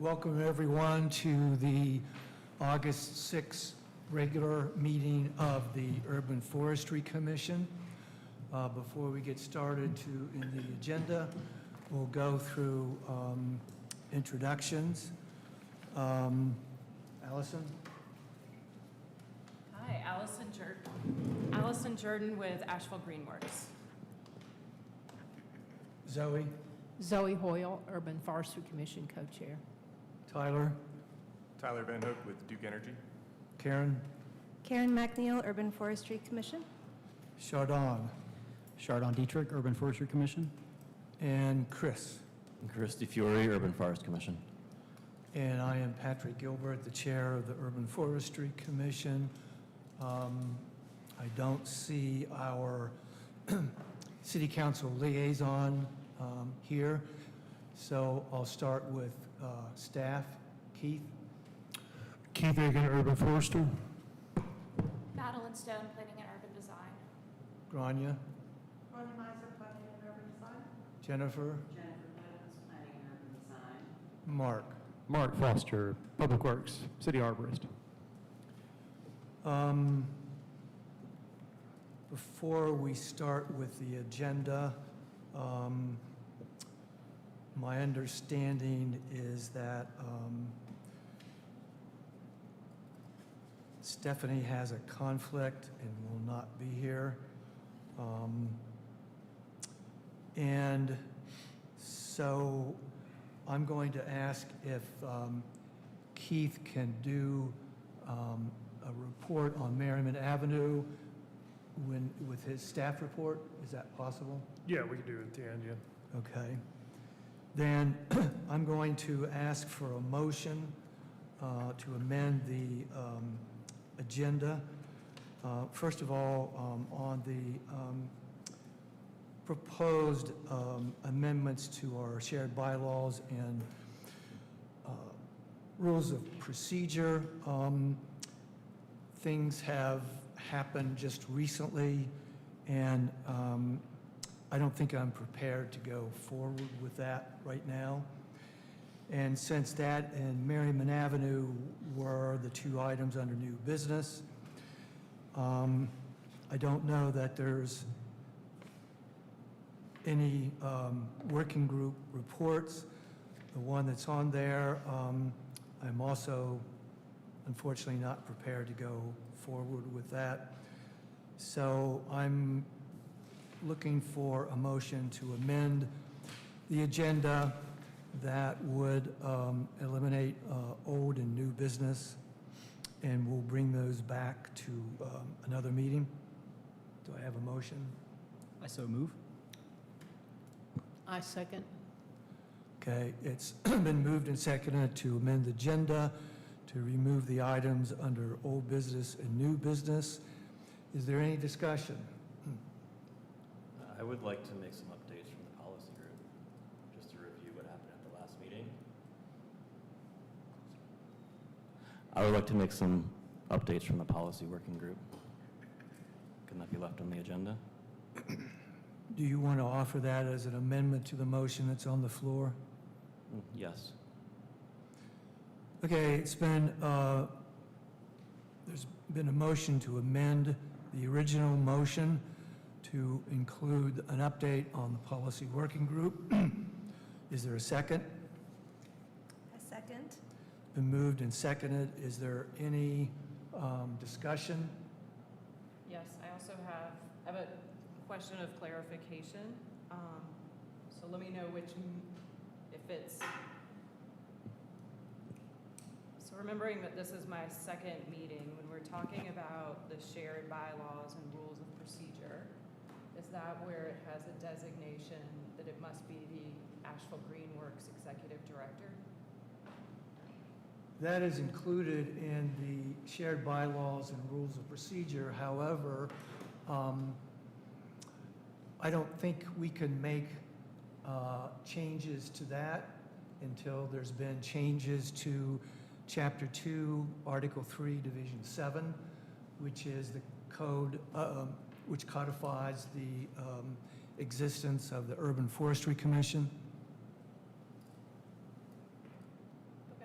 Welcome everyone to the August 6th regular meeting of the Urban Forestry Commission. Before we get started in the agenda, we'll go through introductions. Allison? Hi, Allison Jordan with Asheville Greenworks. Zoe? Zoe Hoyle, Urban Forestry Commission Co-Chair. Tyler? Tyler Van Hook with Duke Energy. Karen? Karen McNeil, Urban Forestry Commission. Chardon? Chardon Dietrich, Urban Forestry Commission. And Chris? And Chris DeFiore, Urban Forest Commission. And I am Patrick Gilbert, the chair of the Urban Forestry Commission. I don't see our city council liaison here, so I'll start with staff. Keith? Keith Egan, Urban Forester. Madeline Stone, Planning and Urban Design. Grania? Grania Meiser, Planning and Urban Design. Jennifer? Jennifer Meadows, Planning and Urban Design. Mark? Mark Foster, Public Works, City Arborist. Before we start with the agenda, my understanding is that Stephanie has a conflict and will not be here. And so I'm going to ask if Keith can do a report on Merriman Avenue with his staff report. Is that possible? Yeah, we can do it at the end, yeah. Okay. Then I'm going to ask for a motion to amend the agenda. First of all, on the proposed amendments to our shared bylaws and rules of procedure, things have happened just recently, and I don't think I'm prepared to go forward with that right now. And since that and Merriman Avenue were the two items under new business, I don't know that there's any working group reports. The one that's on there, I'm also unfortunately not prepared to go forward with that. So I'm looking for a motion to amend the agenda that would eliminate old and new business, and we'll bring those back to another meeting. Do I have a motion? I so move. I second. Okay, it's been moved and seconded to amend the agenda to remove the items under old business and new business. Is there any discussion? I would like to make some updates from the policy group, just to review what happened at the last meeting. I would like to make some updates from the policy working group. Can that be left on the agenda? Do you want to offer that as an amendment to the motion that's on the floor? Yes. Okay, there's been a motion to amend the original motion to include an update on the policy working group. Is there a second? A second. Been moved and seconded. Is there any discussion? Yes, I also have a question of clarification. So let me know if it's, so remembering that this is my second meeting, when we're talking about the shared bylaws and rules of procedure, is that where it has a designation that it must be the Asheville Greenworks Executive Director? That is included in the shared bylaws and rules of procedure. However, I don't think we can make changes to that until there's been changes to Chapter 2, Article 3, Division 7, which is the code which codifies the existence of the Urban Forestry Commission. Okay.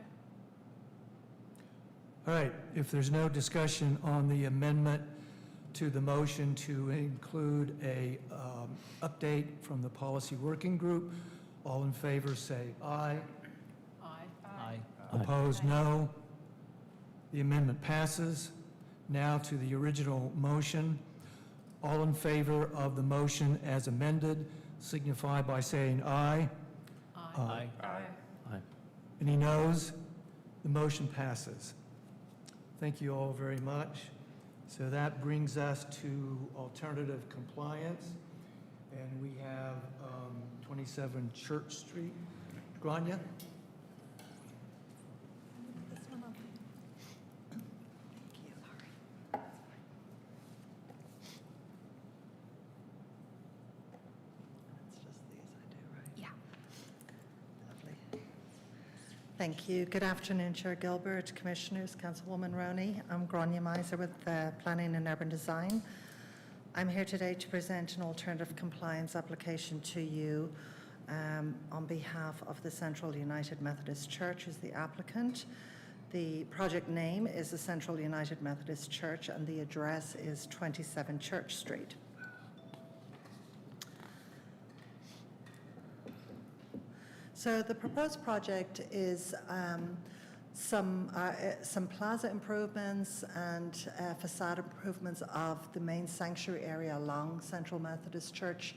All right, if there's no discussion on the amendment to the motion to include a update from the policy working group, all in favor say aye. Aye. Opposed, no. The amendment passes. Now to the original motion. All in favor of the motion as amended signify by saying aye. Aye. Aye. Any noes? The motion passes. Thank you all very much. So that brings us to alternative compliance, and we have 27 Church Street. Grania? Thank you. Good afternoon, Chair Gilbert, Commissioners, Councilwoman Roney. I'm Grania Miser with Planning and Urban Design. I'm here today to present an alternative compliance application to you on behalf of the Central United Methodist Church as the applicant. The project name is the Central United Methodist Church and the address is 27 Church Street. So the proposed project is some plaza improvements and facade improvements of the main sanctuary area along Central Methodist Church,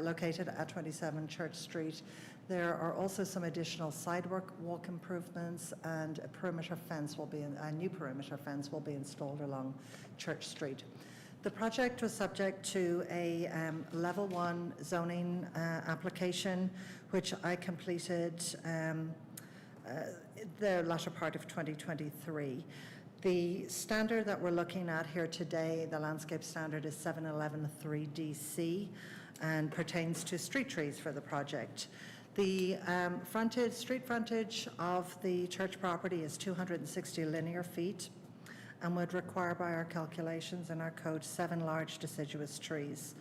located at 27 Church Street. There are also some additional sidewalk walk improvements, and a new perimeter fence will be installed along Church Street. The project was subject to a level 1 zoning application, which I completed the latter part of 2023. The standard that we're looking at here today, the landscape standard, is 7113DC and pertains to street trees for the project. The street frontage of the church property is 260 linear feet and would require, by our calculations in our code, 7 large deciduous trees.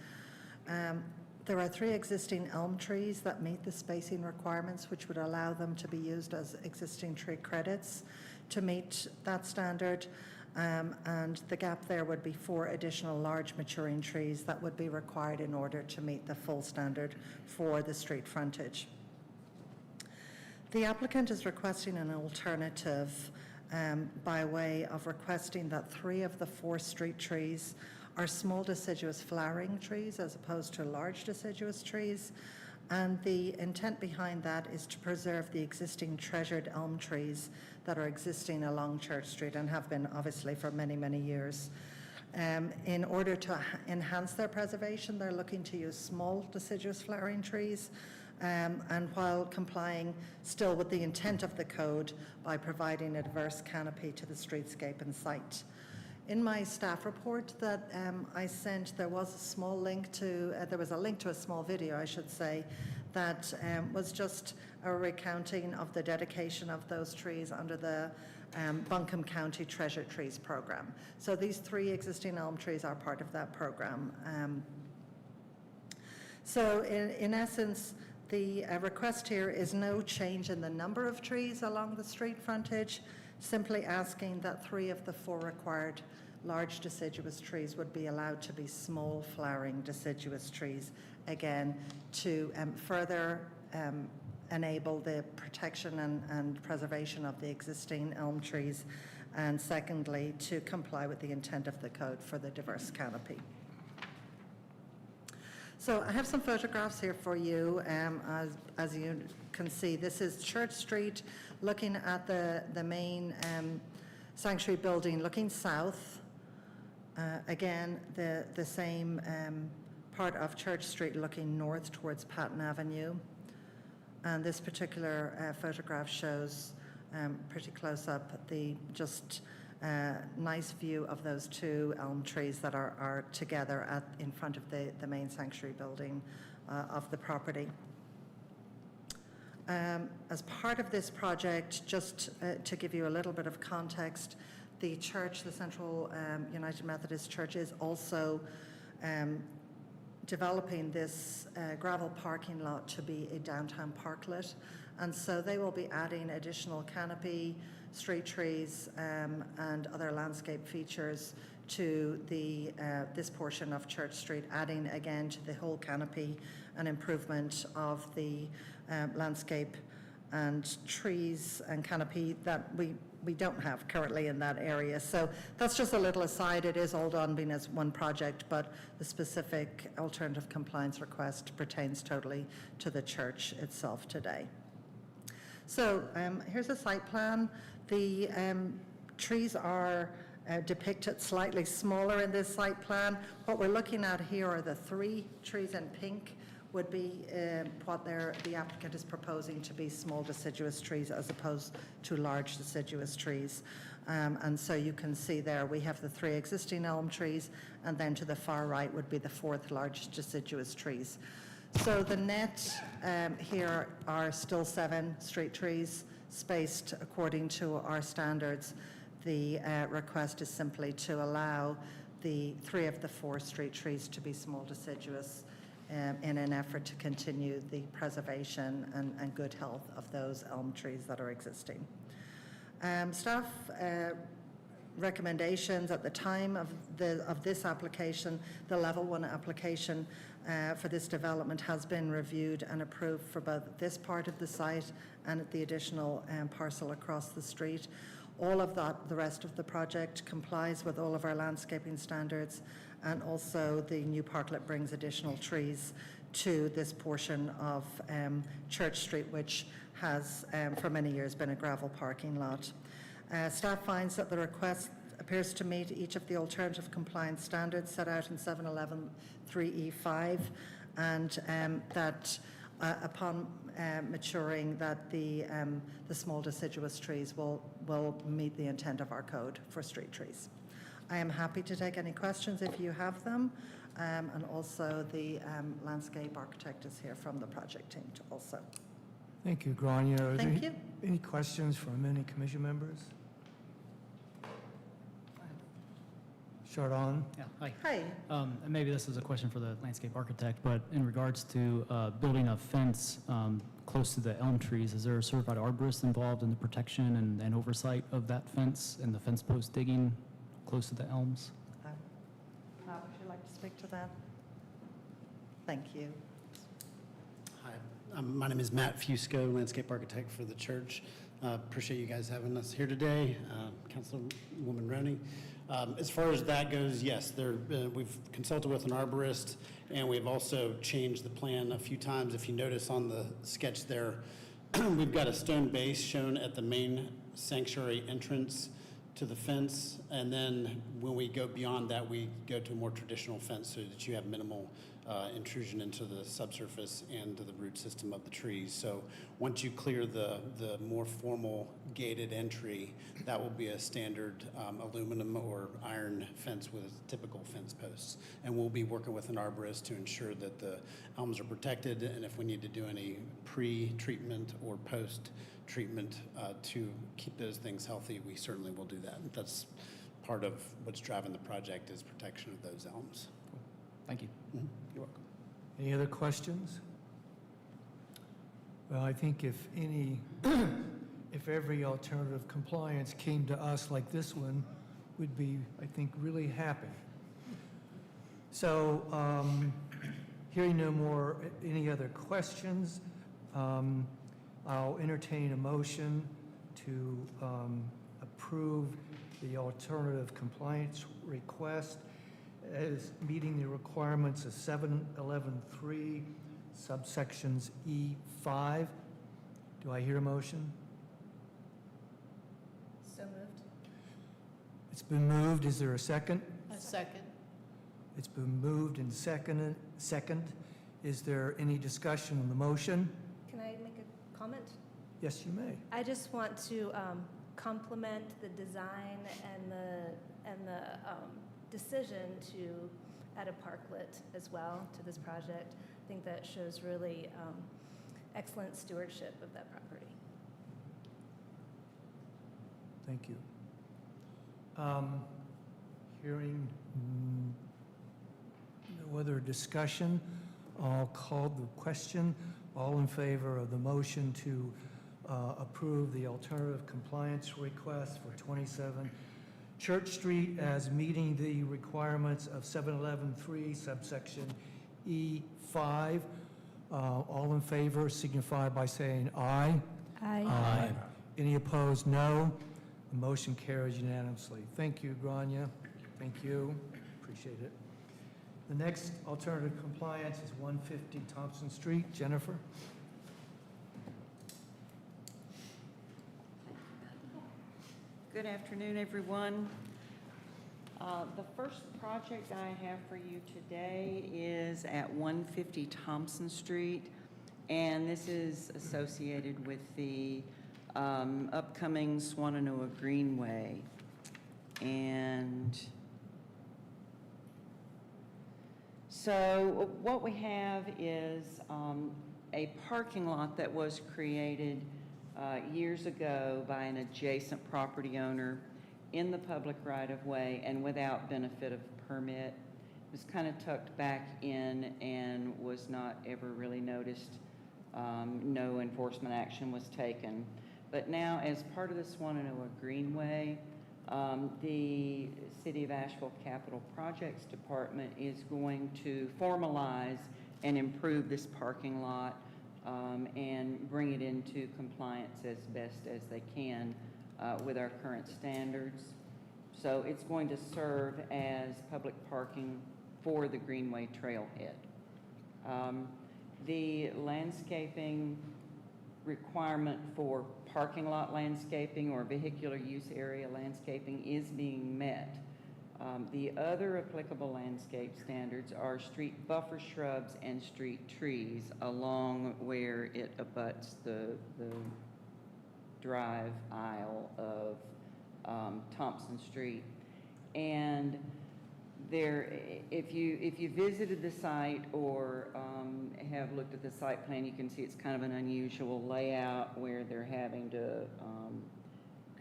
There are 3 existing elm trees that meet the spacing requirements, which would allow them to be used as existing tree credits to meet that standard. And the gap there would be 4 additional large maturing trees that would be required in order to meet the full standard for the street frontage. The applicant is requesting an alternative by way of requesting that 3 of the 4 street trees are small deciduous flowering trees as opposed to large deciduous trees. And the intent behind that is to preserve the existing treasured elm trees that are existing along Church Street and have been obviously for many, many years. In order to enhance their preservation, they're looking to use small deciduous flowering trees, and while complying still with the intent of the code by providing a diverse canopy to the streetscape and site. In my staff report that I sent, there was a small link to, there was a link to a small video, I should say, that was just a recounting of the dedication of those trees under the Buncombe County Treasure Trees program. So these 3 existing elm trees are part of that program. So in essence, the request here is no change in the number of trees along the street frontage, simply asking that 3 of the 4 required large deciduous trees would be allowed to be small flowering deciduous trees, again, to further enable the protection and preservation of the existing elm trees, and secondly, to comply with the intent of the code for the diverse canopy. So I have some photographs here for you. As you can see, this is Church Street, looking at the main sanctuary building, looking south. Again, the same part of Church Street looking north towards Patton Avenue. And this particular photograph shows pretty close up the nice view of those 2 elm trees that are together in front of the main sanctuary building of the property. As part of this project, just to give you a little bit of context, the church, the Central United Methodist Church, is also developing this gravel parking lot to be a downtown parklet, And so they will be adding additional canopy, street trees, and other landscape features to this portion of Church Street, adding again to the whole canopy and improvement of the landscape and trees and canopy that we don't have currently in that area. So that's just a little aside. It is all done being as one project, but the specific alternative compliance request pertains totally to the church itself today. So here's a site plan. The trees are depicted slightly smaller in this site plan. What we're looking at here are the 3 trees in pink would be what the applicant is proposing to be small deciduous trees as opposed to large deciduous trees. And so you can see there we have the 3 existing elm trees, and then to the far right would be the 4th largest deciduous trees. So the net here are still 7 street trees spaced according to our standards. The request is simply to allow the 3 of the 4 street trees to be small deciduous in an effort to continue the preservation and good health of those elm trees that are existing. Staff recommendations at the time of this application, the level 1 application for this development has been reviewed and approved for both this part of the site and the additional parcel across the street. All of that, the rest of the project complies with all of our landscaping standards, and also the new parklet brings additional trees to this portion of Church Street, which has for many years been a gravel parking lot. Staff finds that the request appears to meet each of the alternative compliance standards set out in 711-3E5, and that upon maturing, that the small deciduous trees will meet the intent of our code for street trees. I am happy to take any questions if you have them, and also the landscape architect is here from the project team to also. Thank you, Grania. Are Thank there you. any questions from any commission members? Chardon? Yeah, hi. Hi. And maybe this is a question for the landscape architect, but in regards to building a fence close to the elm trees, is there a certified arborist involved in the protection and oversight of that fence and the fence post digging close to the elms? Matt, would you like to speak to that? Thank you. Hi, my name is Matt Fusco, landscape architect for the church. Appreciate you guys having us here today, Councilwoman Roney. As far as that goes, yes, we've consulted with an arborist, and we've also changed the plan a few times. If you notice on the sketch there, we've got a stone base shown at the main sanctuary entrance to the fence, and then when we go beyond that, we go to a more traditional fence so that you have minimal intrusion into the subsurface and to the root system of the trees. So once you clear the more formal gated entry, that will be a standard aluminum or iron fence with typical fence posts. And we'll be working with an arborist to ensure that the elms are protected, and if we need to do any pre-treatment or post-treatment to keep those things healthy, we certainly will do that. That's part of what's driving the project, is protection of those elms. Thank you. Mm-hmm. You're welcome. Any other questions? Well, I think if every alternative compliance came to us like this one, we'd be, I think, really happy. So, hearing no more, any other questions, I'll entertain a motion to approve the alternative compliance request as meeting the requirements of 711.3 subsections E5. Do I hear a motion? So moved. It's been moved. Is there a second? A second. It's been moved and second. Is there any discussion on the motion? Can I make a comment? Yes, you may. I just want to compliment the design and the decision to add a parklet as well to this project. I think that shows really excellent stewardship of that property. Thank you. Hearing no other discussion, I'll call the question. All in favor of the motion to approve the alternative compliance request for 27 Church Street as meeting the requirements of 711-3 subsection E5. All in favor signify by saying aye. Aye. Any opposed, no. The motion carries unanimously. Thank you, Grania. Thank you. Appreciate it. The next alternative compliance is 150 Thompson Street. Jennifer? Good afternoon, everyone. The first project I have for you today is at 150 Thompson Street, and this is associated with the upcoming Swananoa Greenway. And so what we have is a parking lot that was created years ago by an adjacent property owner in the public right-of-way and without benefit of permit. It was kind of tucked back in and was not ever really noticed. No enforcement action was taken. But now, as part of the Swananoa Greenway, the City of Asheville Capital Projects Department is going to formalize and improve this parking lot and bring it into compliance as best as they can with our current standards. So it's going to serve as public parking for the Greenway trailhead. The landscaping requirement for parking lot landscaping or vehicular use area landscaping is being met. The other applicable landscape standards are street buffer shrubs and street trees along where it abuts the drive aisle of Thompson Street. And there, if you visited the site or have looked at the site plan, you can see it's kind of an unusual layout where they're having to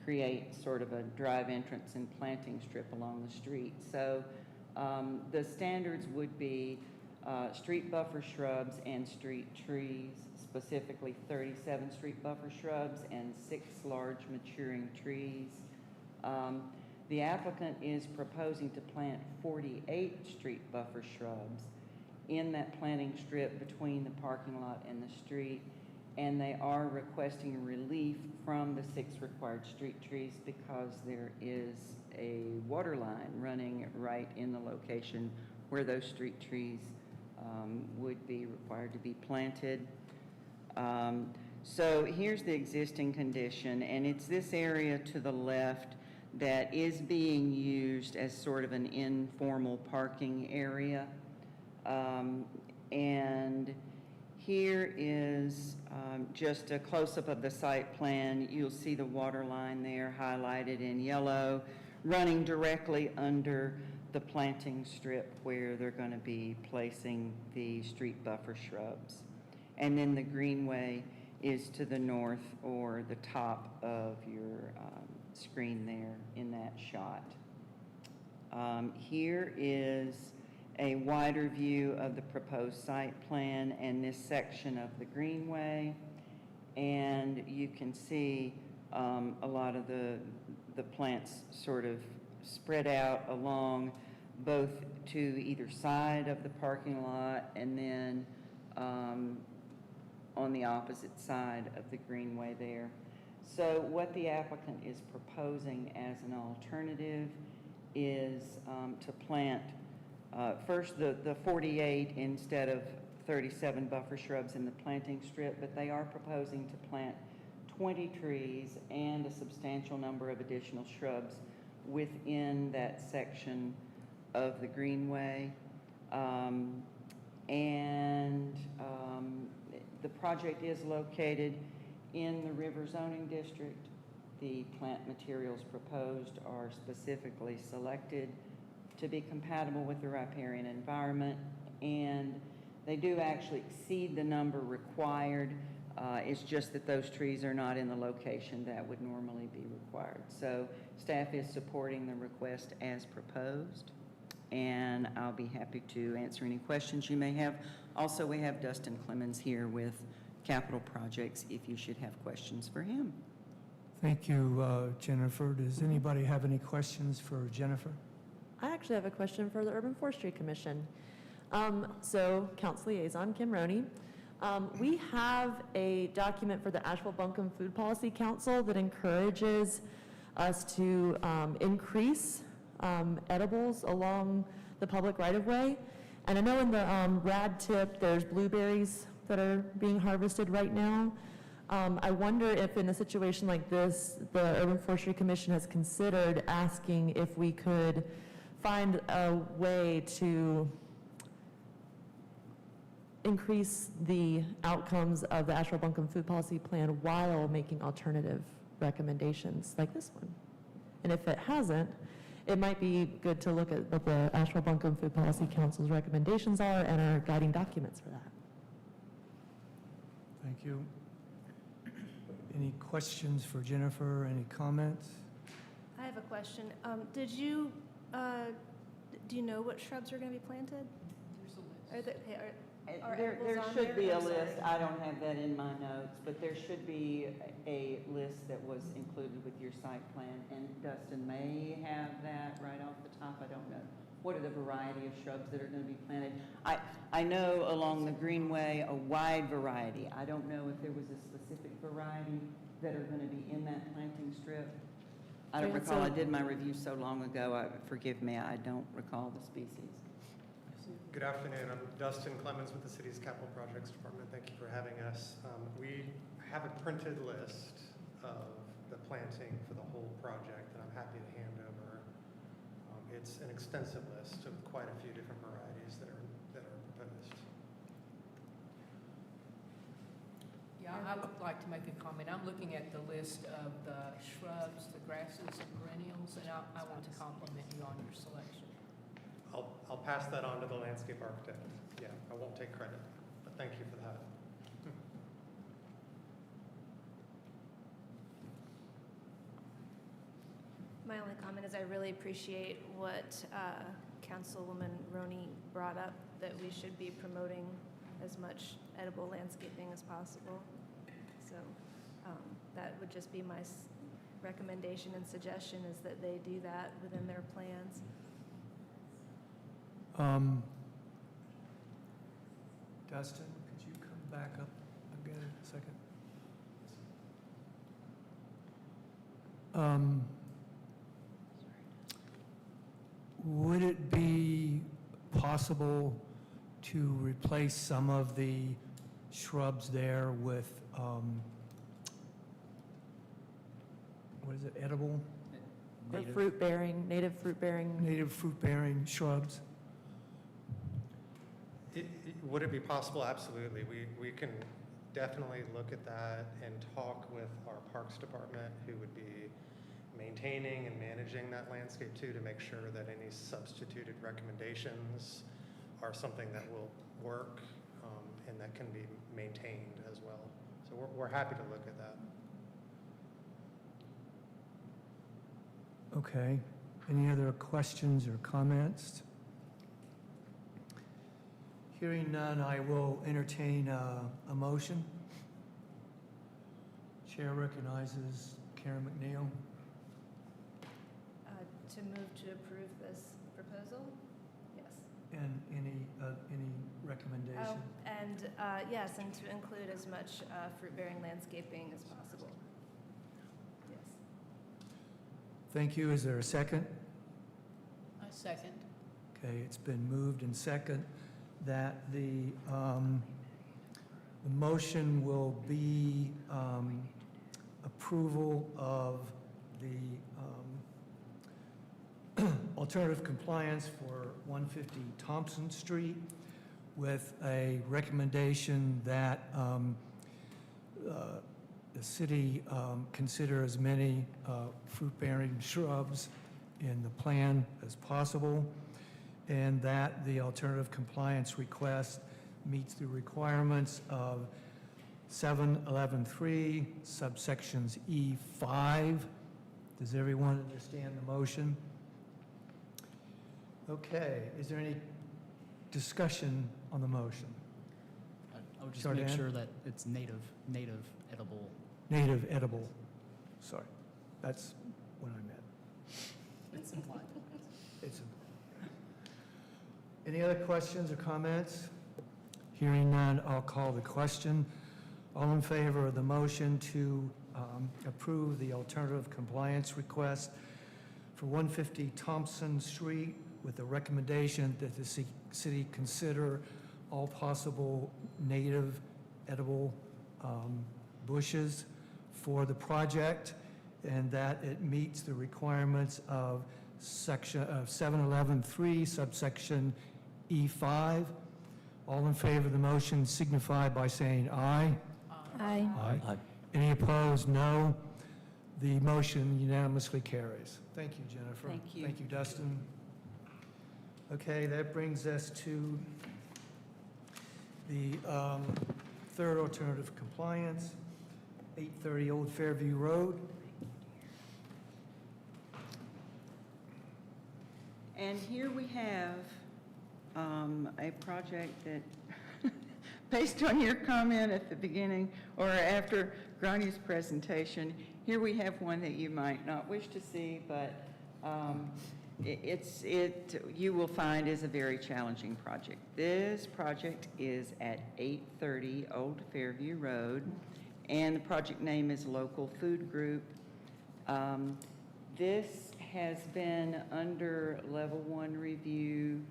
create sort of a drive entrance and planting strip along the street. So the standards would be street buffer shrubs and street trees, specifically 37 street buffer shrubs and 6 large maturing trees. The applicant is proposing to plant 48 street buffer shrubs in that planting strip between the parking lot and the street, and they are requesting relief from the 6 required street trees because there is a water line running right in the location where those street trees would be required to be planted. So here's the existing condition, and it's this area to the left that is being used as sort of an informal parking area. And here is just a close-up of the site plan. You'll see the water line there highlighted in yellow, running directly under the planting strip where they're going to be placing the street buffer shrubs. And then the greenway is to the north or the top of your screen there in that shot. Here is a wider view of the proposed site plan and this section of the greenway, and you can see a lot of the plants sort of spread out along both to either side of the parking lot and then on the opposite side of the greenway there. So what the applicant is proposing as an alternative is to plant first the 48 instead of 37 buffer shrubs in the planting strip, but they are proposing to plant 20 trees and a substantial number of additional shrubs within that section of the greenway. The project is located in the River Zoning District. The plant materials proposed are specifically selected to be compatible with the riparian environment, and they do actually exceed the number required. It's just that those trees are not in the location that would normally be required. So staff is supporting the request as proposed, and I'll be happy to answer any questions you may have. Also, we have Dustin Clemens here with capital projects if you should have questions for him. Thank you, Jennifer. Does anybody have any questions for Jennifer? I actually have a question for the Urban Forestry Commission. So, Council Liaison Kim Roney, we have a document for the Asheville Buncombe Food Policy Council that encourages us to increase edibles along the public right-of-way. And I know in the rad tip, there's blueberries that are being harvested right now. I wonder if in a situation like this, the Urban Forestry Commission has considered asking if we could find a way to increase the outcomes of the Asheville Buncombe Food Policy Plan while making alternative recommendations like this one. And if it hasn't, it might be good to look at what the Asheville Buncombe Food Policy Council's recommendations are and our guiding documents for that. Thank you. Any questions for Jennifer? Any comments? I have a question. Do you know what shrubs are going to be planted? Are There edibles on should there? be a I'm sorry. list, I don't have that in my notes, but there should be a list that was included with your site plan, and Dustin may have that right off the top, I don't know. What are the variety of shrubs that are going to be planted? I know along the Greenway, a wide variety. I don't know if there was a specific variety that are going to be in that planting strip. I don't Yeah, recall, I so- did my review so long ago, forgive me, I don't recall the species. Good afternoon. I'm Dustin Clemens with the city's Capital Projects Department. Thank you for having us. We have a printed list of the planting for the whole project that I'm happy to hand over. It's an extensive list of quite a few different varieties that are proposed. Yeah, I would like to make a comment. I'm looking at the list of the shrubs, the grasses, and perennials, and I want to compliment you on your selection. I'll pass that on to the landscape architect. Yeah, I won't take credit, but thank you for that. My only comment is I really appreciate what Councilwoman Roney brought up, that we should be promoting as much edible landscaping as possible. So that would just be my recommendation and suggestion, is that they do that within their plans. Dustin, could you come back up again a second? Would it be possible to replace some of the shrubs there with, what is it, edible, Or fruit-bearing, native fruit-bearing. native fruit-bearing shrubs? Would it be possible? Absolutely. We can definitely look at that and talk with our Parks Department, who would be maintaining and managing that landscape too, to make sure that any substituted recommendations are something that will work and that can be maintained as well. So we're happy to look at that. Okay. Any other questions or comments? Hearing none, I will entertain a motion. Chair recognizes Karen McNeil. To move to approve this proposal? Yes. And any recommendation? Oh, and yes, and to include as much fruit-bearing landscaping as possible. Yes. Thank you. Is there a second? I second. Okay, it's been moved and second that the motion will be approval of the alternative compliance for 150 Thompson Street, with a recommendation that the city consider as many fruit-bearing shrubs in the plan as possible, and that the alternative compliance request meets the requirements of 711.3 subsections E5. Does everyone understand the motion? Okay, is there any discussion on the motion? I would just Jordan? make sure that it's native edible. Native edible. Sorry, that's what I meant. It's implied. It's Any other questions or comments? Hearing none, I'll call the question. All in favor of the motion to approve the alternative compliance request for 150 Thompson Street with the recommendation that the city consider all possible native edible bushes for the project, and that it meets the requirements of section of 711.3 subsection E5. All in favor of the motion signify by saying aye. Aye. Aye. Any opposed? No. The motion unanimously carries. Thank you, Jennifer. Thank you. Thank you, Dustin. Okay, that brings us to the third alternative compliance, 830 Old Fairview Road. And here we have a project that, based on your comment at the beginning or after Granny's presentation, here we have one that you might not wish to see, but you will find is a very challenging project. This project is at 830 Old Fairview Road, and the project name is Local Food Group. This has been under level 1 review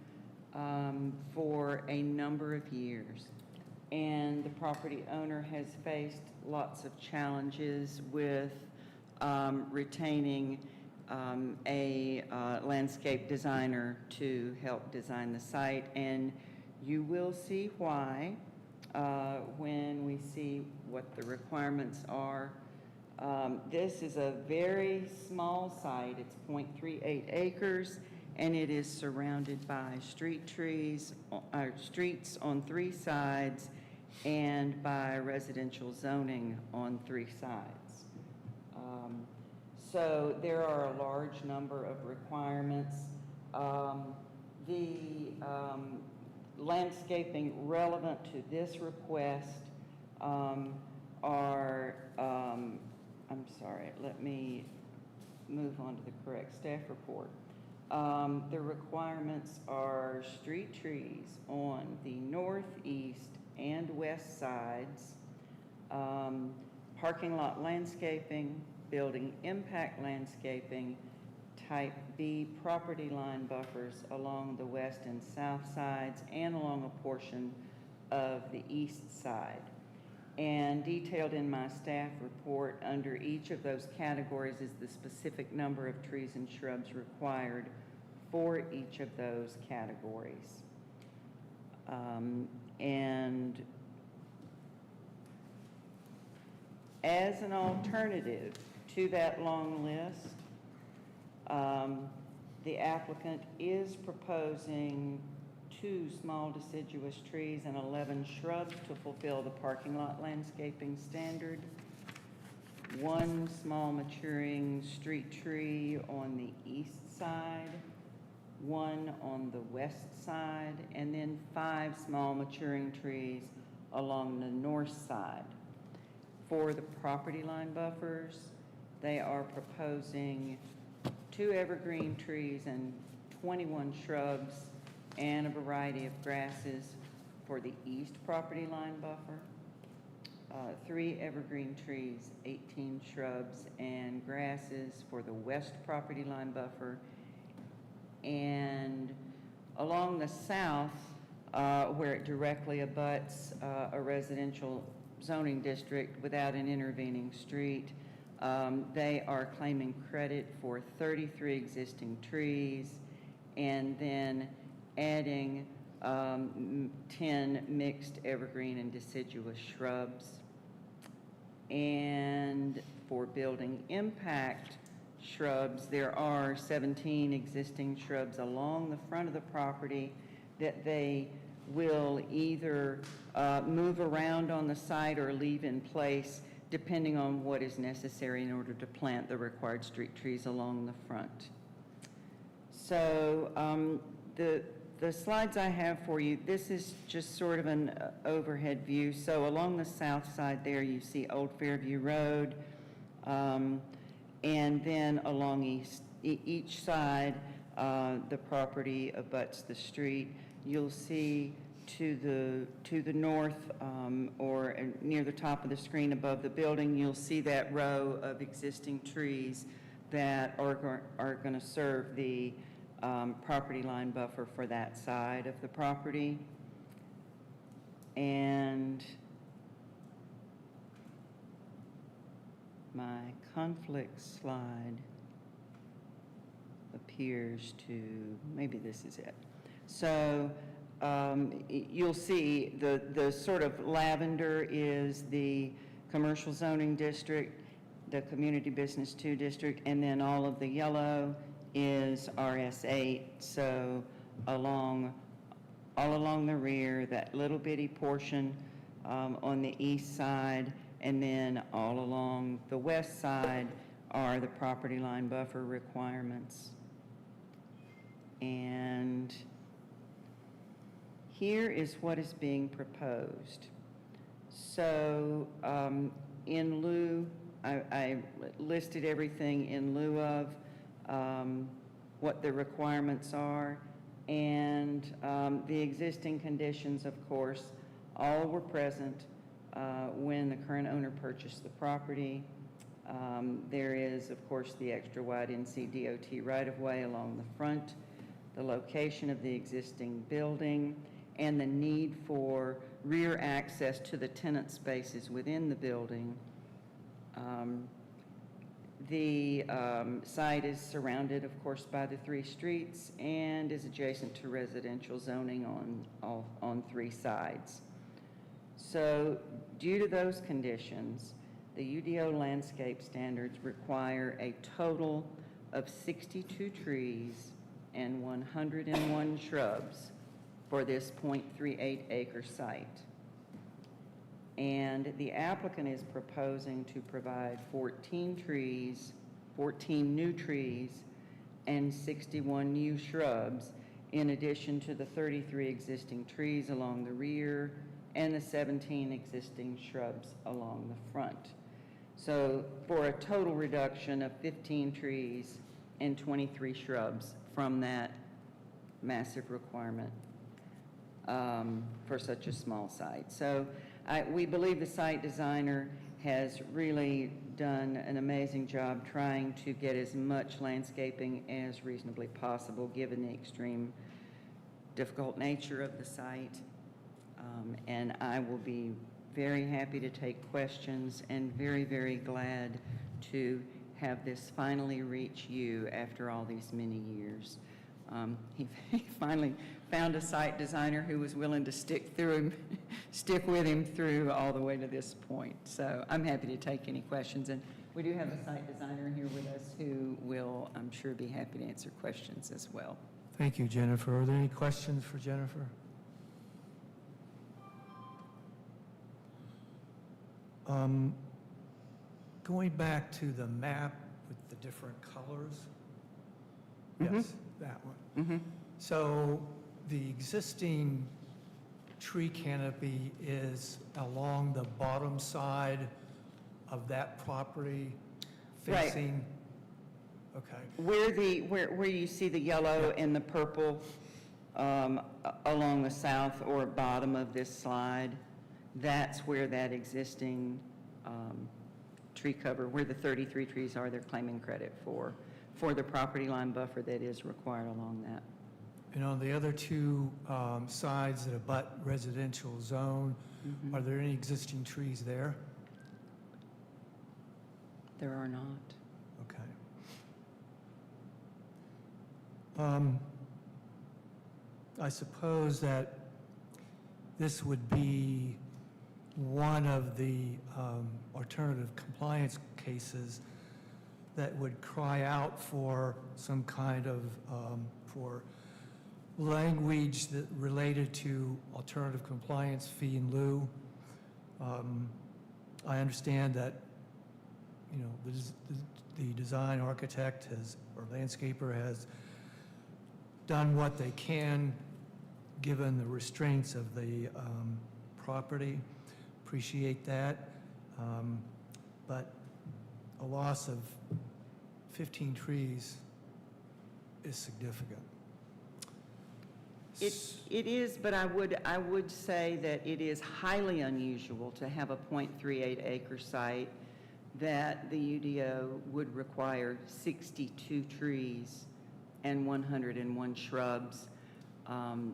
for a number of years, and the property owner has faced lots of challenges with retaining a landscape designer to help design the site, and you will see why when we see what the requirements are. This is a very small site. It's 0.38 acres, and it is surrounded by streets on 3 sides and by residential zoning on 3 sides. So there are a large number of requirements. The landscaping relevant to this request are, I'm sorry, let me move on to the correct staff report. The requirements are street trees on the northeast and west sides, parking lot landscaping, building impact landscaping, type B property line buffers along the west and south sides and along a portion of the east side. And detailed in my staff report under each of those categories is the specific number of trees and shrubs required for each of those categories. And as an alternative to that long list, the applicant is proposing 2 small deciduous trees and 11 shrubs to fulfill the parking lot landscaping standard, 1 small maturing street tree on the east side, 1 on the west side, and then 5 small maturing trees along the north side. For the property line buffers, they are proposing 2 evergreen trees and 21 shrubs and a variety of grasses for the east property line buffer, 3 evergreen trees, 18 shrubs and grasses for the west property line buffer, and along the south, where it directly abuts a residential zoning district without an intervening street, they are claiming credit for 33 existing trees and then adding 10 mixed evergreen and deciduous shrubs. And for building impact shrubs, there are 17 existing shrubs along the front of the property that they will either move around on the site or leave in place depending on what is necessary in order to plant the required street trees along the front. So the the slides I have for you, this is just sort of an overhead view. So along the south side there, you see Old Fairview Road, and then along each side, the property abuts the street. You'll see to the north, or near the top of the screen above the building, you'll see that row of existing trees that are going to serve the property line buffer for that side of the property. And my conflict slide appears to, maybe this is it. So you'll see the sort of lavender is the commercial zoning district, the community business 2 district, and then all of the yellow is RS8. So all along the rear, that little bitty portion on the east side, and then all along the west side are the property line buffer requirements. And here is what is being proposed. So in lieu, I listed everything in lieu of what the requirements are, and the existing conditions, of course, all were present when the current owner purchased the property. There is, of course, the extra wide NCDOT right-of-way along the front, the location of the existing building, and the need for rear access to the tenant spaces within the building. The site is surrounded, of course, by the 3 streets and is adjacent to residential zoning on 3 sides. So due to those conditions, the UDO landscape standards require a total of 62 trees and 101 shrubs for this 0.38 acre site. And the applicant is proposing to provide 14 new trees, and 61 new shrubs, in addition to the 33 existing trees along the rear and the 17 existing shrubs along the front. So for a total reduction of 15 trees and 23 shrubs from that massive requirement for such a small site. So we believe the site designer has really done an amazing job trying to get as much landscaping as reasonably possible given the extreme difficult nature of the site. And I will be very happy to take questions and very, very glad to have this finally reach you after all these many years. He finally found a site designer who was willing to stick with him through all the way to this point. So I'm happy to take any questions. And we do have a site designer here with us who will, I'm sure, be happy to answer questions as well. Thank you, Jennifer. Are there any questions for Jennifer? Going back to the map with the different colors. Yes, that one. So the existing tree canopy is along the bottom side of that property Right. facing? Okay. Where you see the yellow and the purple along the south or bottom of this slide, that's where that existing tree cover, where the 33 trees are, they're claiming credit for the property line buffer that is required along that. And on the other 2 sides that abut residential zone, are there any existing trees there? There are not. Okay. I suppose that this would be one of the alternative compliance cases that would cry out for some kind of, for language that related to alternative compliance fee in lieu. I understand that, you know, the design architect has, or landscaper has done what they can given the restraints of the property. Appreciate that. But a loss of 15 trees is significant. It is, but I would say that it is highly unusual to have a .38 acre site that the UDO would require 62 trees and 101 shrubs.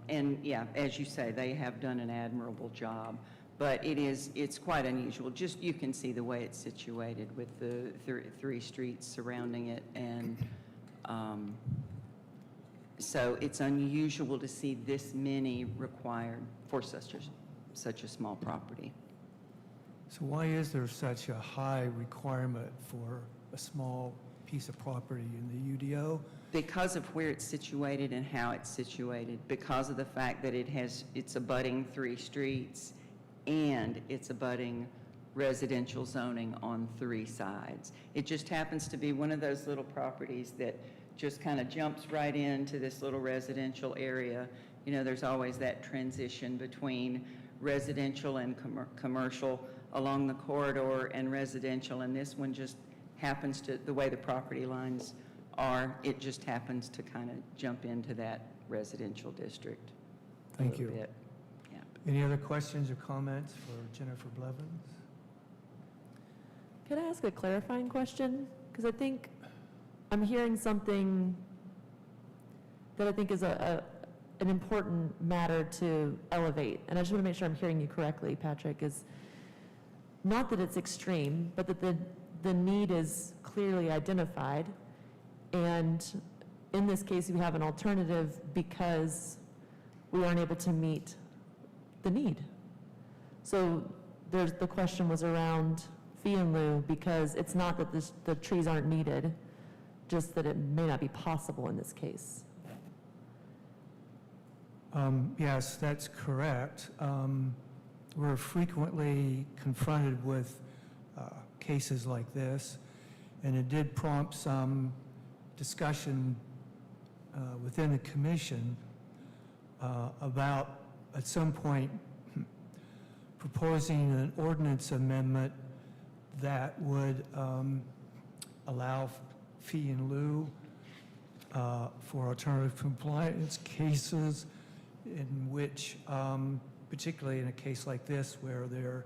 And yeah, as you say, they have done an admirable job, but it's quite unusual. Just, you can see the way it's situated with the three streets surrounding it, and so it's unusual to see this many required for such a small property. So why is there such a high requirement for a small piece of property in the UDO? Because of where it's situated and how it's situated, because of the fact that it's abutting 3 streets and it's abutting residential zoning on 3 sides. It just happens to be one of those little properties that just kind of jumps right into this little residential area. You know, there's always that transition between residential and commercial along the corridor and residential, and this one just happens to, the way the property lines are, it just happens to kind of jump into that residential district. Thank you. Bit. Yeah. Any other questions or comments for Jennifer Blevins? Could I ask a clarifying question? Because I think I'm hearing something that I think is an important matter to elevate. And I just want to make sure I'm hearing you correctly, Patrick, is not that it's extreme, but that the need is clearly identified. And in this case, we have an alternative because we aren't able to meet the need. So the question was around fee in lieu, because it's not that the trees aren't needed, just that it may not be possible in this case. Yes, that's correct. We're frequently confronted with cases like this, and it did prompt some discussion within the commission about, at some point, proposing an ordinance amendment that would allow fee in lieu for alternative compliance cases in which, particularly in a case like this where there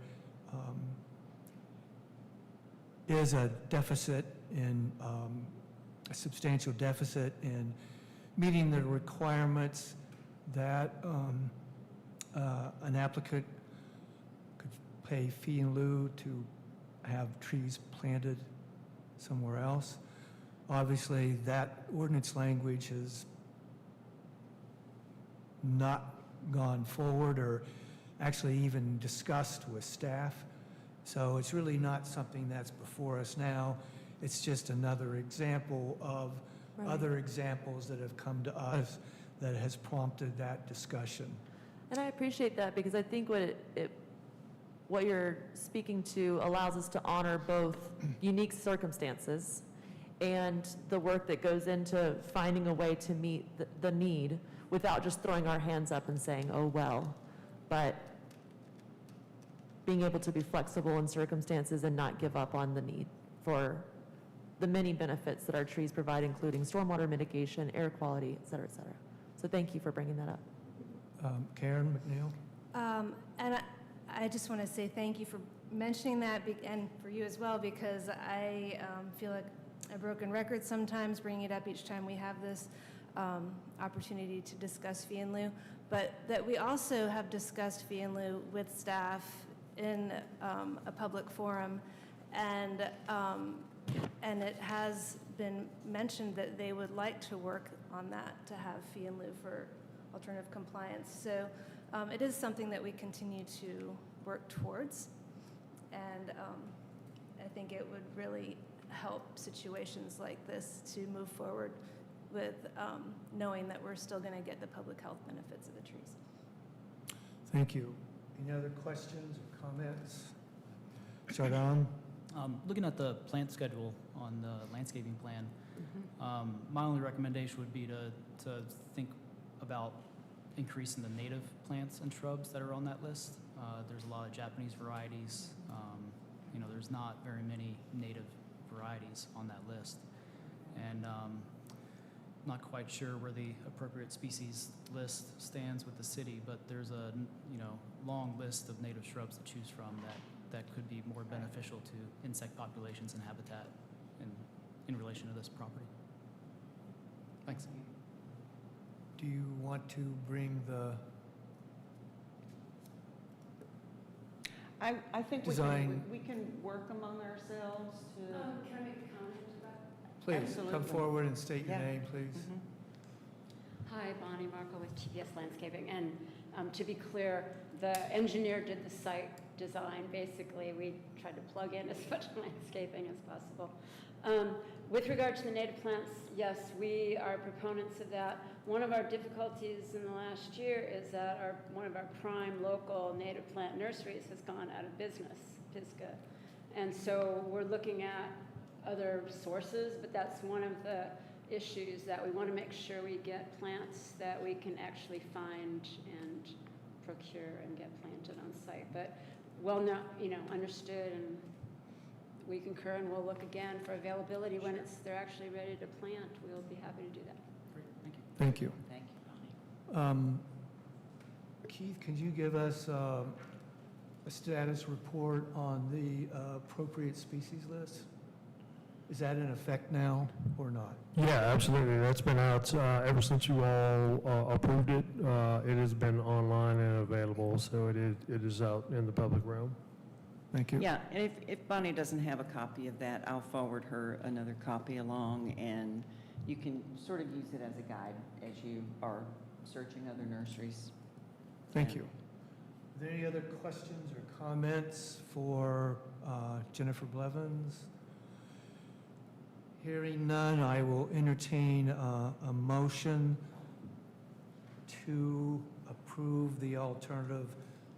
is a deficit in, a substantial deficit in meeting the requirements that an applicant could pay fee in lieu to have trees planted somewhere else. Obviously, that ordinance language has not gone forward or actually even discussed with staff. So it's really not something that's before us now. It's just another example of other examples that have come to us that has prompted that discussion. And I appreciate that, because I think what you're speaking to allows us to honor both unique circumstances and the work that goes into finding a way to meet the need without just throwing our hands up and saying, oh, well, but being able to be flexible in circumstances and not give up on the need for the many benefits that our trees provide, including stormwater mitigation, air quality, et cetera, et cetera. So thank you for bringing that up. Karen McNeil? And I just want to say thank you for mentioning that, and for you as well, because I feel like a broken record sometimes, bringing it up each time we have this opportunity to discuss fee in lieu, but that we also have discussed fee in lieu with staff in a public forum, and it has been mentioned that they would like to work on that, to have fee in lieu for alternative compliance. So it is something that we continue to work towards, and I think it would really help situations like this to move forward with knowing that we're still going to get the public health benefits of the trees. Thank you. Any other questions or comments? Chardon? Looking at the plant schedule on the landscaping plan, my only recommendation would be to think about increase in the native plants and shrubs that are on that list. There's a lot of Japanese varieties. There's not very many native varieties on that list. And not quite sure where the appropriate species list stands with the city, but there's a long list of native shrubs to choose from that could be more beneficial to insect populations and habitat in relation to this property. Thanks. Do you want to bring the I think Design. we can work among ourselves to. Can I make a comment to that? Please, come Absolutely. forward and state your Yeah. name, please. Mhm. Hi, Bonnie Marco with TPS Landscaping. And to be clear, the engineer did the site design. Basically, we tried to plug in as much landscaping as possible. With regard to the native plants, yes, we are proponents of that. One of our difficulties in the last year is that one of our prime local native plant nurseries has gone out of business, Pisgah. And so we're looking at other sources, but that's one of the issues that we want to make sure we get plants that we can actually find and procure and get planted on site. But understood, and we concur, and we'll look again for availability when they're actually ready to plant. We'll be happy to do that. Great, thank you. Thank you. Thank you, Bonnie. Keith, could you give us a status report on the appropriate species list? Is that in effect now or not? Yeah, absolutely. That's been out ever since you all approved it. It has been online and available, so it is out in the public realm. Thank you. Yeah, and if Bonnie doesn't have a copy of that, I'll forward her another copy along, and you can sort of use it as a guide as you are searching other nurseries. Thank you. Are there any other questions or comments for Jennifer Blevins? Hearing none, I will entertain a motion to approve the alternative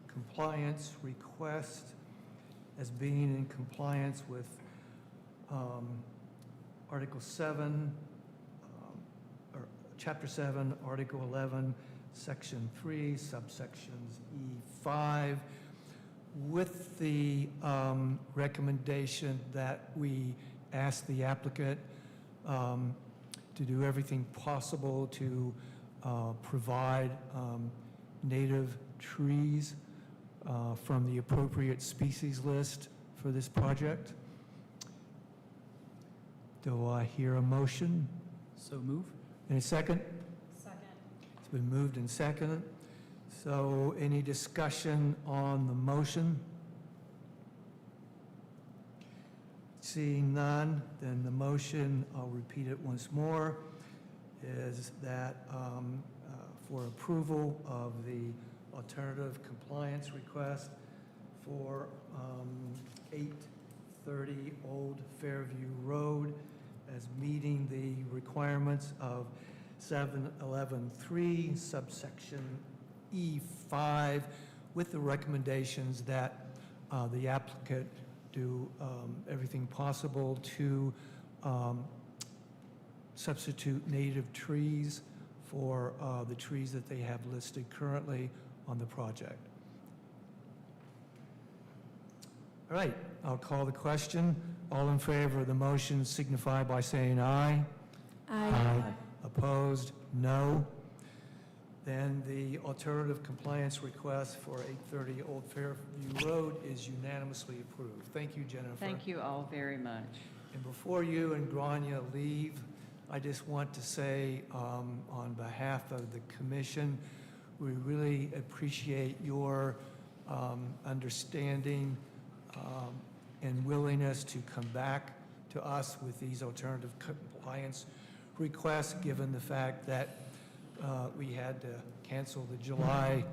compliance request as being in compliance with Article 7, or Chapter 7, Article 11, Section 3, subsections E5, with the recommendation that we ask the applicant to do everything possible to provide native trees from the appropriate species list for this project. Do I hear a motion? So move. Any second? Second. It's been moved and seconded. So any discussion on the motion? Seeing none, then the motion, I'll repeat it once more, is that for approval of the alternative compliance request for 830 Old Fairview Road as meeting the requirements of 711.3 subsection E5, with the recommendations that the applicant do everything possible to substitute native trees for the trees that they have listed currently on the project. All right, I'll call the question. All in favor of the motion signify by saying aye. Aye. Opposed? No. Then the alternative compliance request for 830 Old Fairview Road is unanimously approved. Thank you, Jennifer. Thank you all very much. And before you and Grania leave, I just want to say on behalf of the commission, we really appreciate your understanding and willingness to come back to us with these alternative compliance requests, given the fact that we had to cancel the July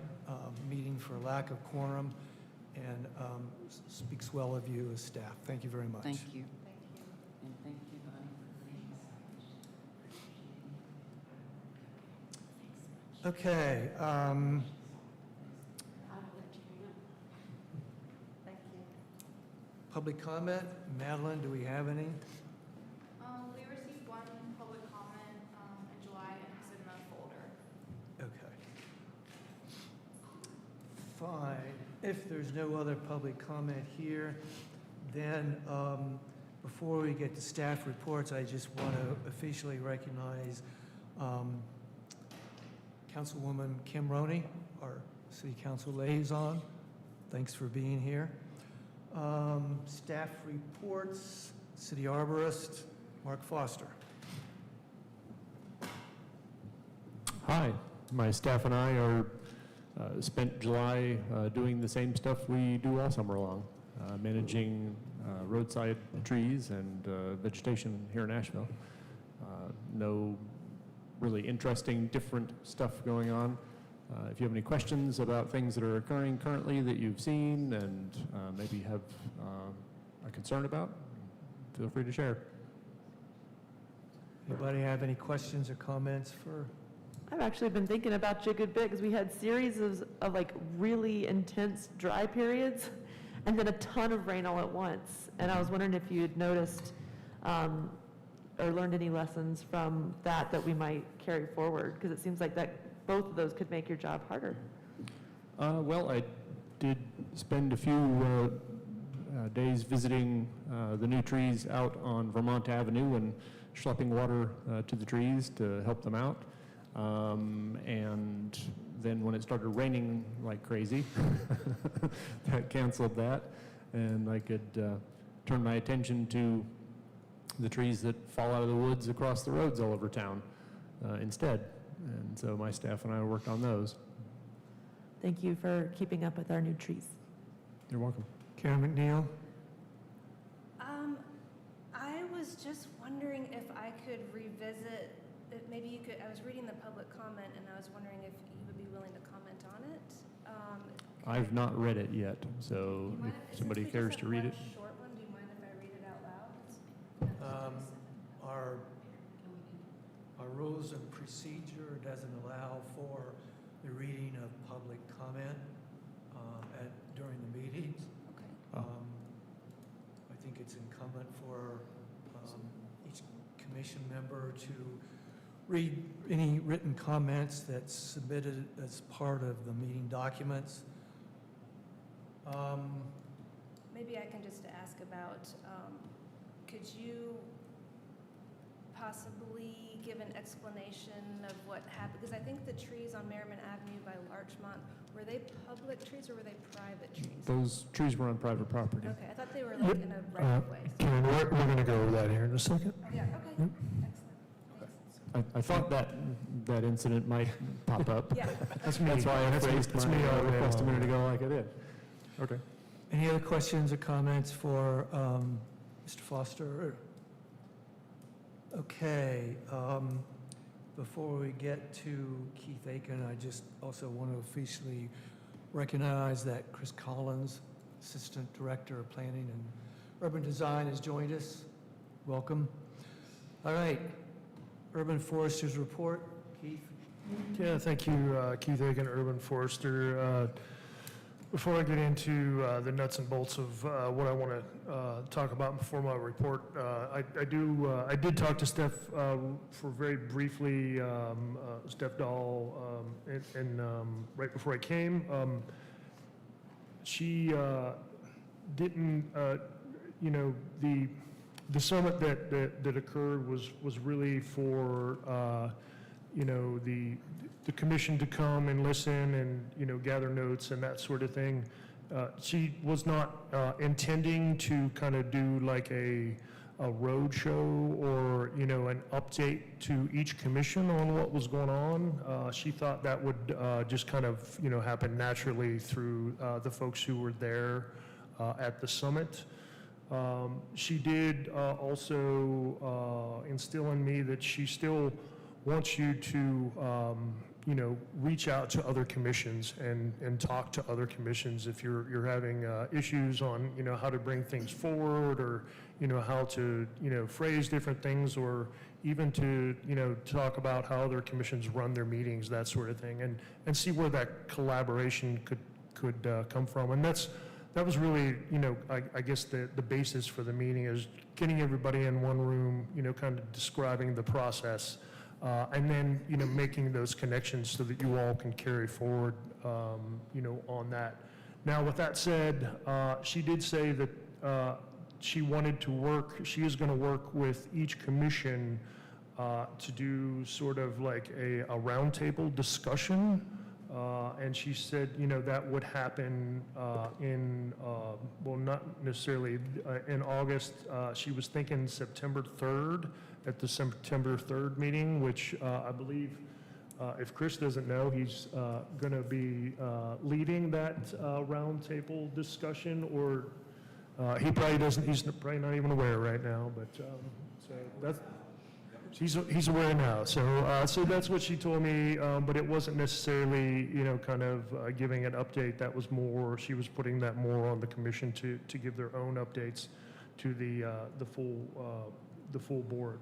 meeting for lack of quorum, and speaks well of you as staff. Thank you very much. Thank you. And thank you, Bonnie. Okay. Thank you. Public comment. Madeline, do we have any? We received one public comment in July, and it's in the folder. Okay. Fine. If there's no other public comment here, then before we get to staff reports, I just want to officially recognize Councilwoman Kim Roney, our City Council liaison. Thanks for being here. Staff reports, City Arborist, Mark Foster. Hi, my staff and I are spent July doing the same stuff we do all summer long, managing roadside trees and vegetation here in Asheville. No really interesting, different stuff going on. If you have any questions about things that are occurring currently that you've seen and maybe have a concern about, feel free to share. Anybody have any questions or comments for? I've actually been thinking about you a good bit because we had series of like really intense dry periods and then a ton of rain all at once. And I was wondering if you had noticed or learned any lessons from that we might carry forward, because it seems like that both of those could make your job harder. Well, I did spend a few days visiting the new trees out on Vermont Avenue and schlepping water to the trees to help them out. And then when it started raining like crazy, that canceled that, and I could turn my attention to the trees that fall out of the woods across the roads all over town instead. And so my staff and I worked on those. Thank you for keeping up with our new trees. You're welcome. Karen McNeil? I was just wondering if I could revisit, if maybe you could, I was reading the public comment and I was wondering if you would be willing to comment on it. I've not read it yet, so if somebody cares to read it. Short one, do you mind if I read it out loud? Our rules of procedure doesn't allow for the reading of public comment during the meetings. Okay. I think it's incumbent for each commission member to read any written comments that's submitted as part of the meeting documents. Maybe I can just ask about, could you possibly give an explanation of what happened? Because I think the trees on Merriman Avenue by Larchmont, were they public trees or were they private trees? Those trees were on private property. Okay, I thought they were like in a right of way. Karen, we're going to go over that here in a second. Yeah, okay, Yep. excellent. I thought that incident might pop up. Yeah. That's why I phrased my request a minute ago like I did. Okay. Any other questions or comments for Mr. Foster? Okay. Before we get to Keith Aiken, I just also want to officially recognize that Chris Collins, Assistant Director of Planning and Urban Design, has joined us. Welcome. All right. Urban Foresters Report. Keith? Yeah, thank you, Keith Aiken, Urban Forester. Before I get into the nuts and bolts of what I want to talk about before my report, I did talk to Steph for very briefly, Steph Dahl, and right before I came. She didn't, the summit that occurred was really for the commission to come and listen and gather notes and that sort of thing. She was not intending to kind of do like a road show or an update to each commission on what was going on. She thought that would just kind of happen naturally through the folks who were there at the summit. She did also instill in me that she still wants you to reach out to other commissions and talk to other commissions if you're having issues on how to bring things forward or how to phrase different things, or even to talk about how other commissions run their meetings, that sort of thing, and see where that collaboration could come from. And that was really I guess the basis for the meeting, is getting everybody in one room, kind of describing the process And then, making those connections so that you all can carry forward, on that. Now, with that said, she did say that she is going to work with each commission to do sort of like a roundtable discussion. And she said, that would happen not necessarily in August. She was thinking September 3rd at the September 3rd meeting, which I believe, if Chris doesn't know, he's going to be leading that roundtable discussion, or he probably doesn't, he's probably not even aware right now, but so that's, he's aware now. So that's what she told me, but it wasn't necessarily, kind of giving an update. That was more, she was putting that more on the commission to give their own updates to the full board.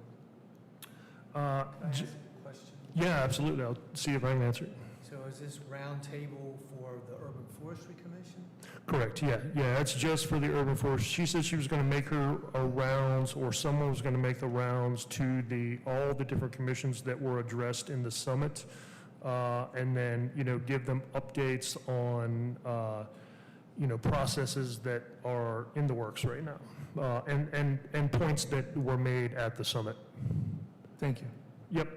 Can I ask a question? Yeah, absolutely. I'll see if I can answer it. So is this roundtable for the Urban Forestry Commission? Correct, yeah. It's just for the urban forest. She said she was going to make her rounds, or someone was going to make the rounds to all the different commissions that were addressed in the summit, and then, give them updates on, processes that are in the works right now, and points that were made at the summit. Thank you. Yep.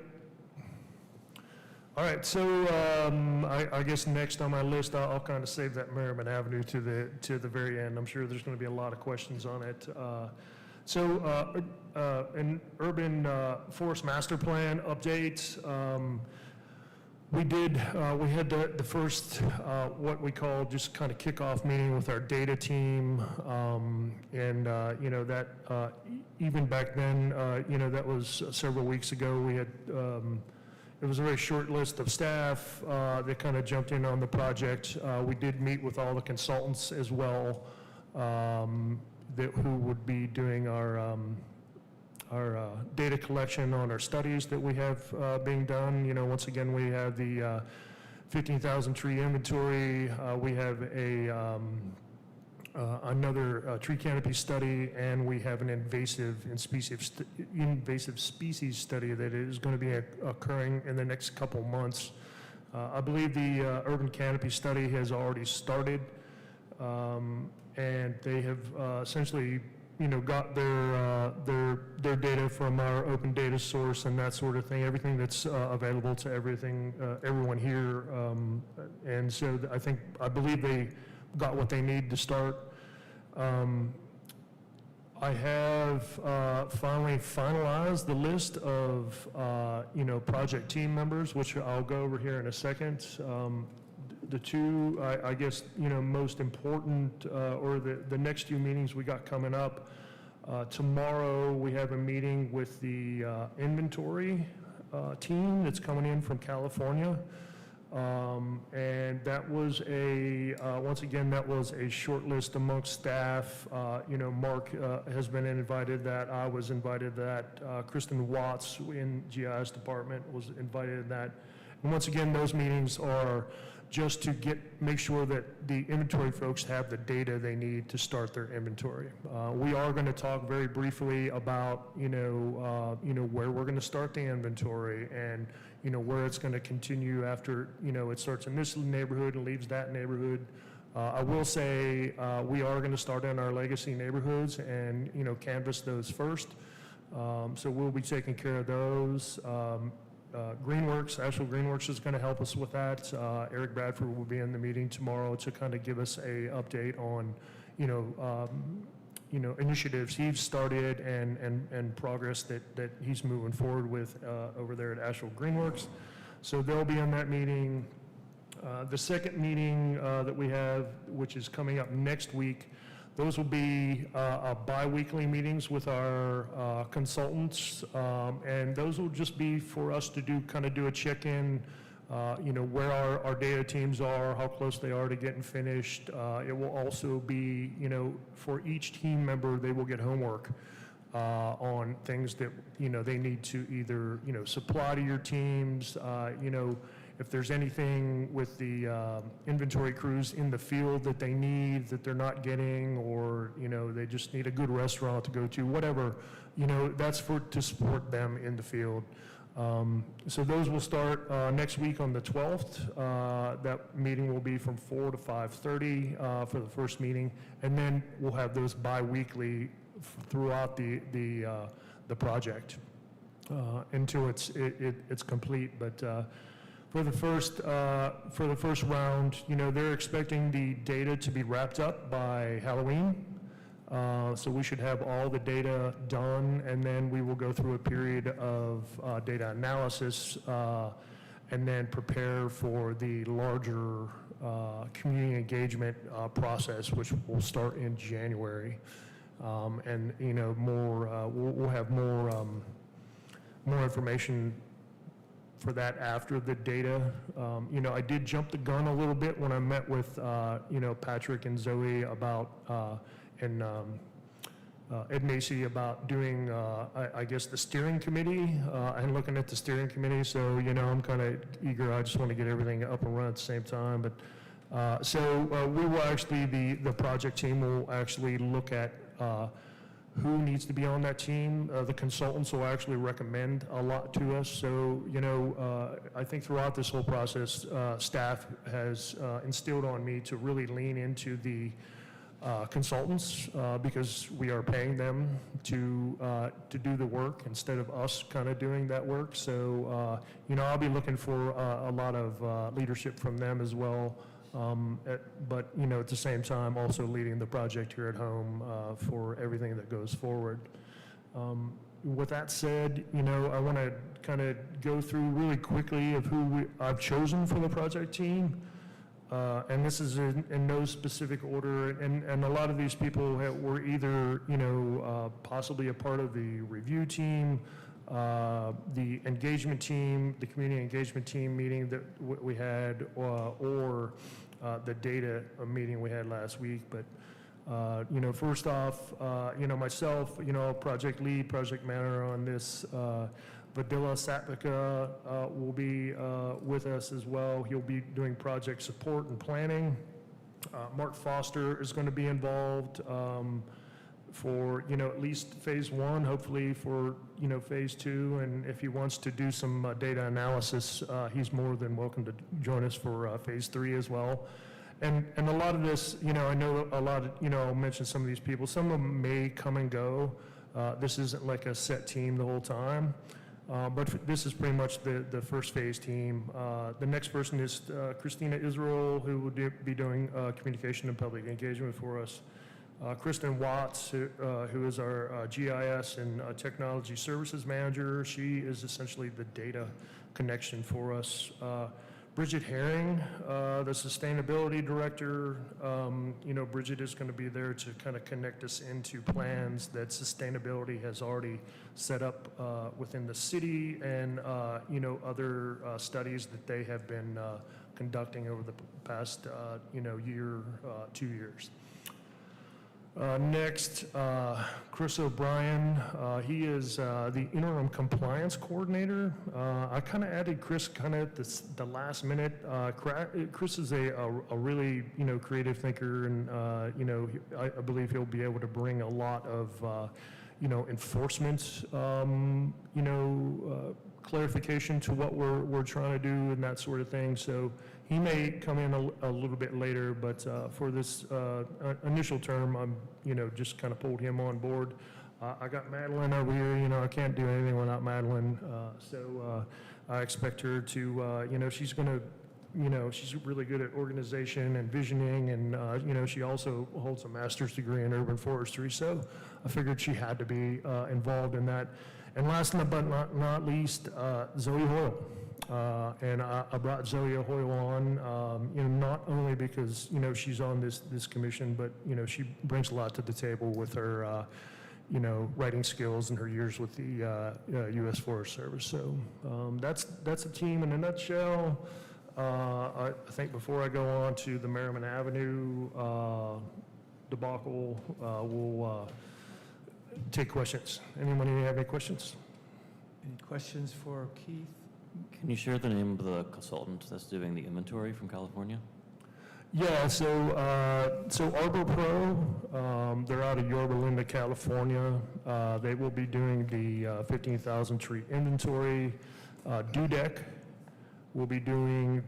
All right, so I guess next on my list, I'll kind of save that Merriman Avenue to the very end. I'm sure there's going to be a lot of questions on it. So an urban forest master plan update. We had the first, what we call just kind of kickoff meeting with our data team. And that even back then, that was several weeks ago. We had, it was a very short list of staff that kind of jumped in on the project. We did meet with all the consultants as well, who would be doing our data collection on our studies that we have being done. Once again, we have the 15,000 tree inventory. We have another tree canopy study, and we have an invasive species study that is going to be occurring in the next couple months. I believe the urban canopy study has already started, and they have essentially got their data from our open data source and that sort of thing, everything that's available to everyone here. And so I believe they got what they need to start. I have finally finalized the list of project team members, which I'll go over here in a second. The two, I guess, most important, or the next few meetings we got coming up. Tomorrow we have a meeting with the inventory team that's coming in from California. And that was once again, that was a short list amongst staff. Mark has been invited that, I was invited that, Kristen Watts in GIS department was invited in that. And once again, those meetings are just to make sure that the inventory folks have the data they need to start their inventory. We are going to talk very briefly about, where we're going to start the inventory, and where it's going to continue after, it starts in this neighborhood and leaves that neighborhood. I will say we are going to start in our legacy neighborhoods and, canvass those first. So we'll be taking care of those. Greenworks, Asheville Greenworks is going to help us with that. Eric Bradford will be in the meeting tomorrow to kind of give us a update on, initiatives he's started and progress that he's moving forward with over there at Asheville Greenworks. So they'll be in that meeting. The second meeting that we have, which is coming up next week, those will be bi-weekly meetings with our consultants, and those will just be for us to do a check-in, where our data teams are, how close they are to getting finished. It will also be, for each team member, they will get homework on things that, they need to either, supply to your teams, if there's anything with the inventory crews in the field that they need that they're not getting, or they just need a good restaurant to go to, whatever, that's to support them in the field. So those will start next week on the 12th. That meeting will be from 4 to 5:30 for the first meeting, and then we'll have those bi-weekly throughout the project until it's complete. But for the first round, they're expecting the data to be wrapped up by Halloween. So we should have all the data done, and then we will go through a period of data analysis and then prepare for the larger community engagement process, which will start in January. And we'll have more information for that after the data. I did jump the gun a little bit when I met with Patrick and Zoe about and Ed Macy about doing, I guess, the steering committee and looking at the steering committee. So, I'm kind of eager. I just want to get everything up and running at the same time. But we will actually, the project team will actually look at who needs to be on that team. The consultants will actually recommend a lot to us. So, I think throughout this whole process, staff has instilled on me to really lean into the consultants because we are paying them to do the work instead of us kind of doing that work. So, I'll be looking for a lot of leadership from them as well. But, at the same time, also leading the project here at home for everything that goes forward. With that said, I want to kind of go through really quickly of who I've chosen for the project team. And this is in no specific order, and a lot of these people were either, possibly a part of the review team, the engagement team, the community engagement team meeting that we had, or the data meeting we had last week. But, first off, myself, project lead, project manager on this, Vadila Satvica will be with us as well. He'll be doing project support and planning. Mark Foster is going to be involved for, at least phase one, hopefully for, phase two. And if he wants to do some data analysis, he's more than welcome to join us for phase three as well. And a lot of this, I know a lot of, I'll mention some of these people. Some of them may come and go. This isn't like a set team the whole time. But this is pretty much the first phase team. The next person is Christina Israel, who will be doing communication and public engagement for us. Kristen Watts, who is our GIS and technology services manager. She is essentially the data connection for us. Bridget Herring, the sustainability director. Bridget is going to be there to kind of connect us into plans that sustainability has already set up within the city and, other studies that they have been conducting over the past, year, 2 years. Next, Chris O'Brien. He is the interim compliance coordinator. I kind of added Chris kind of at the last minute. Chris is a really, creative thinker, and, I believe he'll be able to bring a lot of, enforcement, clarification to what we're trying to do and that sort of thing. So he may come in a little bit later, but for this initial term, I'm, just kind of pulled him on board. I got Madeline over here. I can't do anything without Madeline. So I expect her to, she's going to, she's really good at organization and visioning, and, she also holds a master's degree in urban forestry. So I figured she had to be involved in that. And last but not least, Zoe Hoyle. And I brought Zoe Hoyle on, not only because, she's on this commission, but, she brings a lot to the table with her, writing skills and her years with the U.S. Forest Service. So that's a team in a nutshell. I think before I go on to the Merriman Avenue debacle, we'll take questions. Anybody have any questions? Any questions for Keith? Can you share the name of the consultant that's doing the inventory from California? Yeah, so Arbor Pro, they're out of Yorba Linda, California. They will be doing the 15,000 tree inventory. Dudek will be doing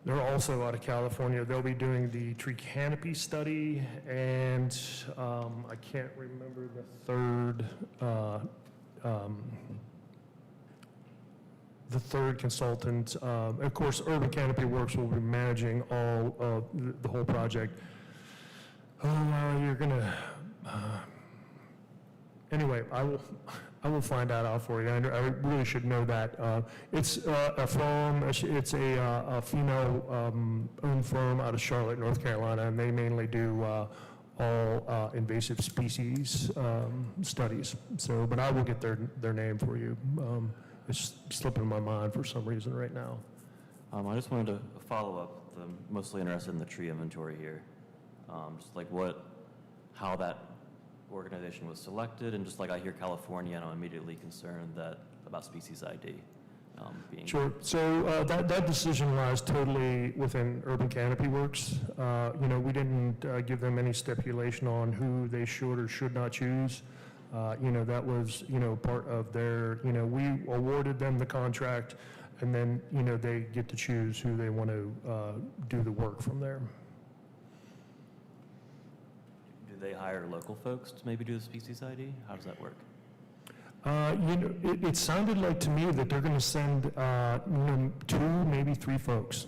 they're also out of California. They'll be doing the tree canopy study, and I can't remember the third consultant. Of course, Urban Canopy Works will be managing all of the whole project. Oh, you're gonna. Anyway, I will find that out for you. I really should know that. It's a firm, it's a female-owned firm out of Charlotte, North Carolina, and they mainly do all invasive species studies. So, but I will get their name for you. It's slipping my mind for some reason right now. I just wanted to follow up. I'm mostly interested in the tree inventory here. Just like how that organization was selected, and just like I hear California, and I'm immediately concerned about species ID being. Sure. So that decision lies totally within Urban Canopy Works. We didn't give them any stipulation on who they should or should not choose. That was part of their. We awarded them the contract, and then they get to choose who they want to do the work from there. Do they hire local folks to maybe do the species ID? How does that work? It sounded like to me that they're going to send 2, maybe 3 folks.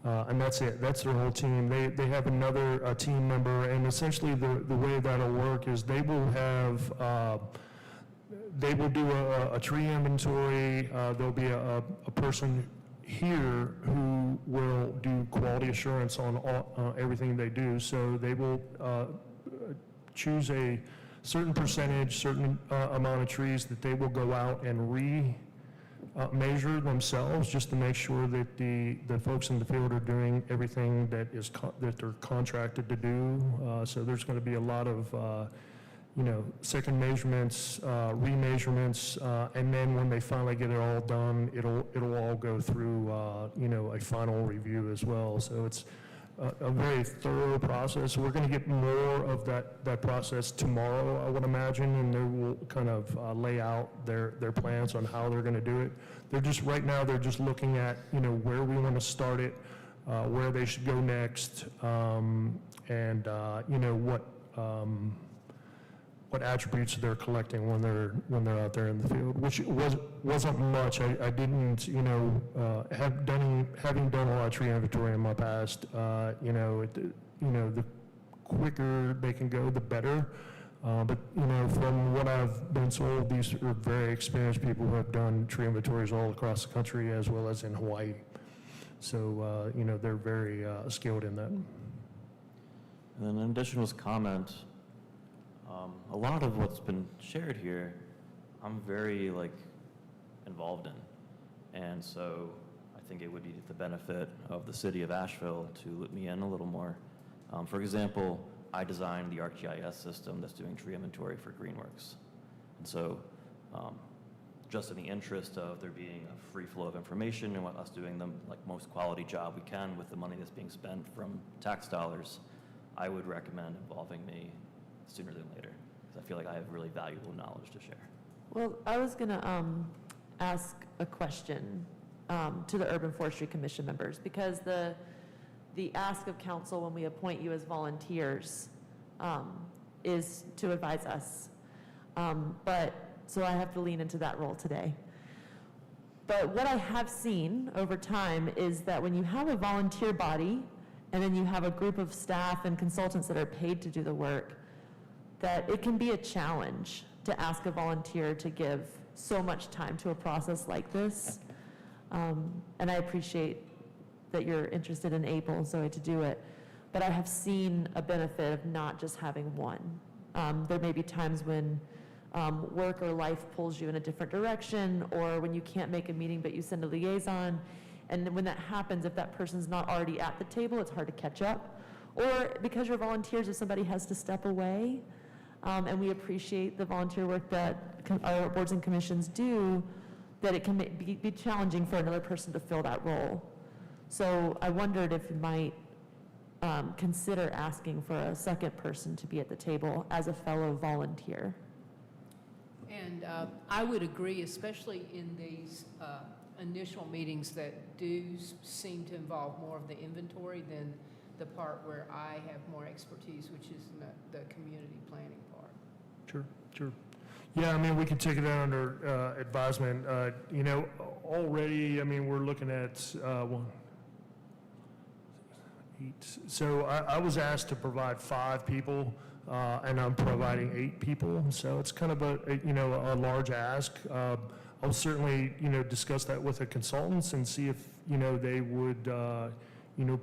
And that's it. That's their whole team. They have another team member, and essentially the way that'll work is they will do a tree inventory. There'll be a person here who will do quality assurance on everything they do. So they will choose a certain percentage, certain amount of trees that they will go out and measure themselves, just to make sure that the folks in the field are doing everything that they're contracted to do. So there's going to be a lot of second measurements, remeasurements, and then when they finally get it all done, it'll all go through a final review as well. So it's a very thorough process. We're going to get more of that process tomorrow, I would imagine, and they will kind of lay out their plans on how they're going to do it. Right now, they're just looking at, where we want to start it, where they should go next, and, what attributes they're collecting when they're out there in the field, which wasn't much. I didn't, having done a lot of tree inventory in my past, the quicker they can go, the better. But from what I've been told, these are very experienced people who have done tree inventories all across the country as well as in Hawaii. So they're very skilled in that. And then an additional comment. A lot of what's been shared here, I'm very involved in, and so I think it would be the benefit of the city of Asheville to let me in a little more. For example, I designed the ArcGIS system that's doing tree inventory for Greenworks, and so just in the interest of there being a free flow of information and us doing the most quality job we can with the money that's being spent from tax dollars, I would recommend involving me sooner than later, because I feel like I have really valuable knowledge to share. Well, I was going to ask a question to the Urban Forestry Commission members, because the ask of council when we appoint you as volunteers is to advise us. So I have to lean into that role today. But what I have seen over time is that when you have a volunteer body and then you have a group of staff and consultants that are paid to do the work, that it can be a challenge to ask a volunteer to give so much time to a process like this. And I appreciate that you're interested and able, Zoe, to do it. But I have seen a benefit of not just having one. There may be times when work or life pulls you in a different direction, or when you can't make a meeting but you send a liaison. And when that happens, if that person's not already at the table, it's hard to catch up. Or because you're volunteers, if somebody has to step away, and we appreciate the volunteer work that our boards and commissions do, that it can be challenging for another person to fill that role. So I wondered if you might consider asking for a second person to be at the table as a fellow volunteer. And And I would agree, especially in these initial meetings that do seem to involve more of the inventory than the part where I have more expertise, which is in the community planning part. Sure, sure. Yeah, I mean, we could take it under advisement. You know, already, I mean, we're looking at 1, 8. So I was asked to provide 5 people, and I'm providing 8 people. So it's kind of a large ask. I'll certainly, discuss that with the consultants and see if, they would,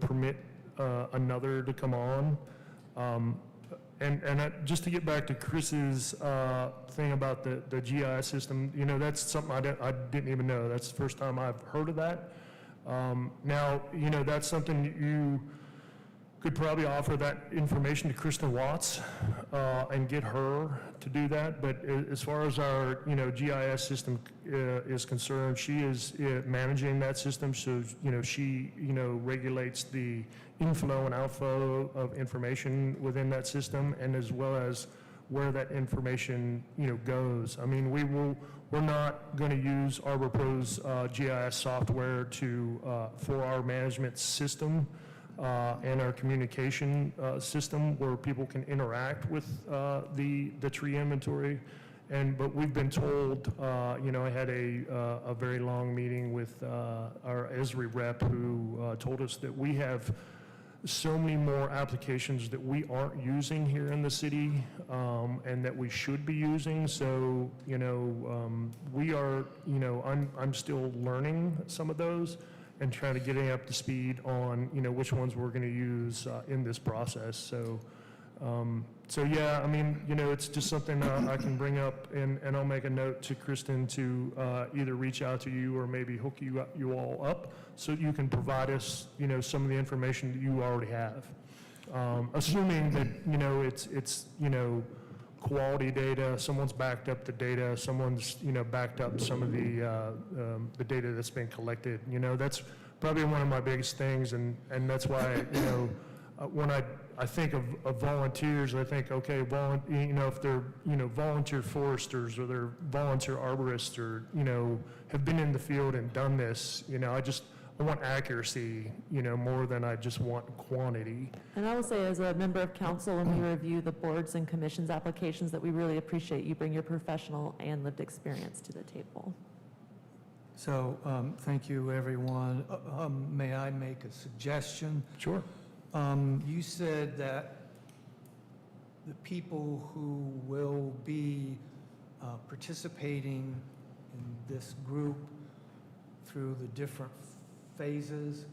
permit another to come on. Just to get back to Chris's thing about the GIS system, that's something I didn't even know. That's the first time I've heard of that. Now, that's something you could probably offer that information to Kristen Watts and get her to do that. But as far as our, GIS system is concerned, she is managing that system. So, she, regulates the inflow and outflow of information within that system, and as well as where that information, goes. I mean, we're not going to use ArborPro's GIS software for our management system and our communication system where people can interact with the tree inventory. But we've been told, I had a very long meeting with our Esri rep who told us that we have so many more applications that we aren't using here in the city and that we should be using. So, we are, I'm still learning some of those and trying to get up to speed on, which ones we're going to use in this process. So, yeah, I mean, it's just something I can bring up, and I'll make a note to Kristen to either reach out to you or maybe hook you all up so you can provide us, some of the information that you already have. Assuming that, it's quality data, someone's backed up the data, someone's, backed up some of the data that's been collected. That's probably one of my biggest things, and that's why, when I think of volunteers, I think, okay, if they're, volunteer foresters or they're volunteer arborists or, have been in the field and done this, I want accuracy, more than I just want quantity. And I will say, as a member of council, when we review the boards and commissions applications, that we really appreciate you bring your professional and lived experience to the table. So, thank you, everyone. May I make a suggestion? Sure. You said that the people who will be participating in this group through the different phases,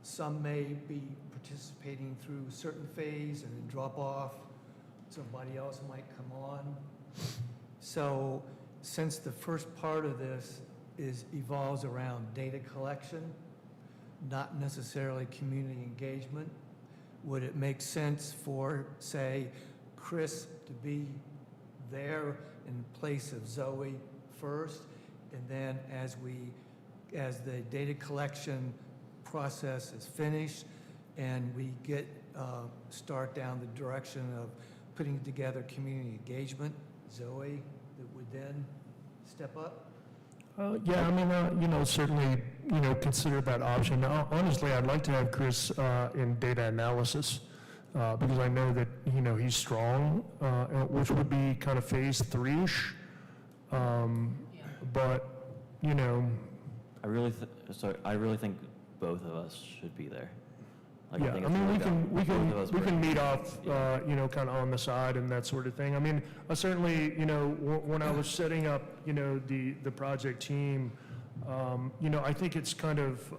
some may be participating through a certain phase and then drop off. Somebody else might come on. So, since the first part of this evolves around data collection, not necessarily community engagement, would it make sense for, say, Chris to be there in place of Zoe first, and then as the data collection process is finished and we start down the direction of putting together community engagement, Zoe that would then step up? Yeah, I mean, certainly, consider that option. Honestly, I'd like to have Chris in data analysis because I know that, he's strong, which would be kind of phase 3-ish. But, I really think both of us should be there. Yeah, I mean, we can meet off, kind of on the side and that sort of thing. I mean, certainly, when I was setting up, the project team, I think it's kind of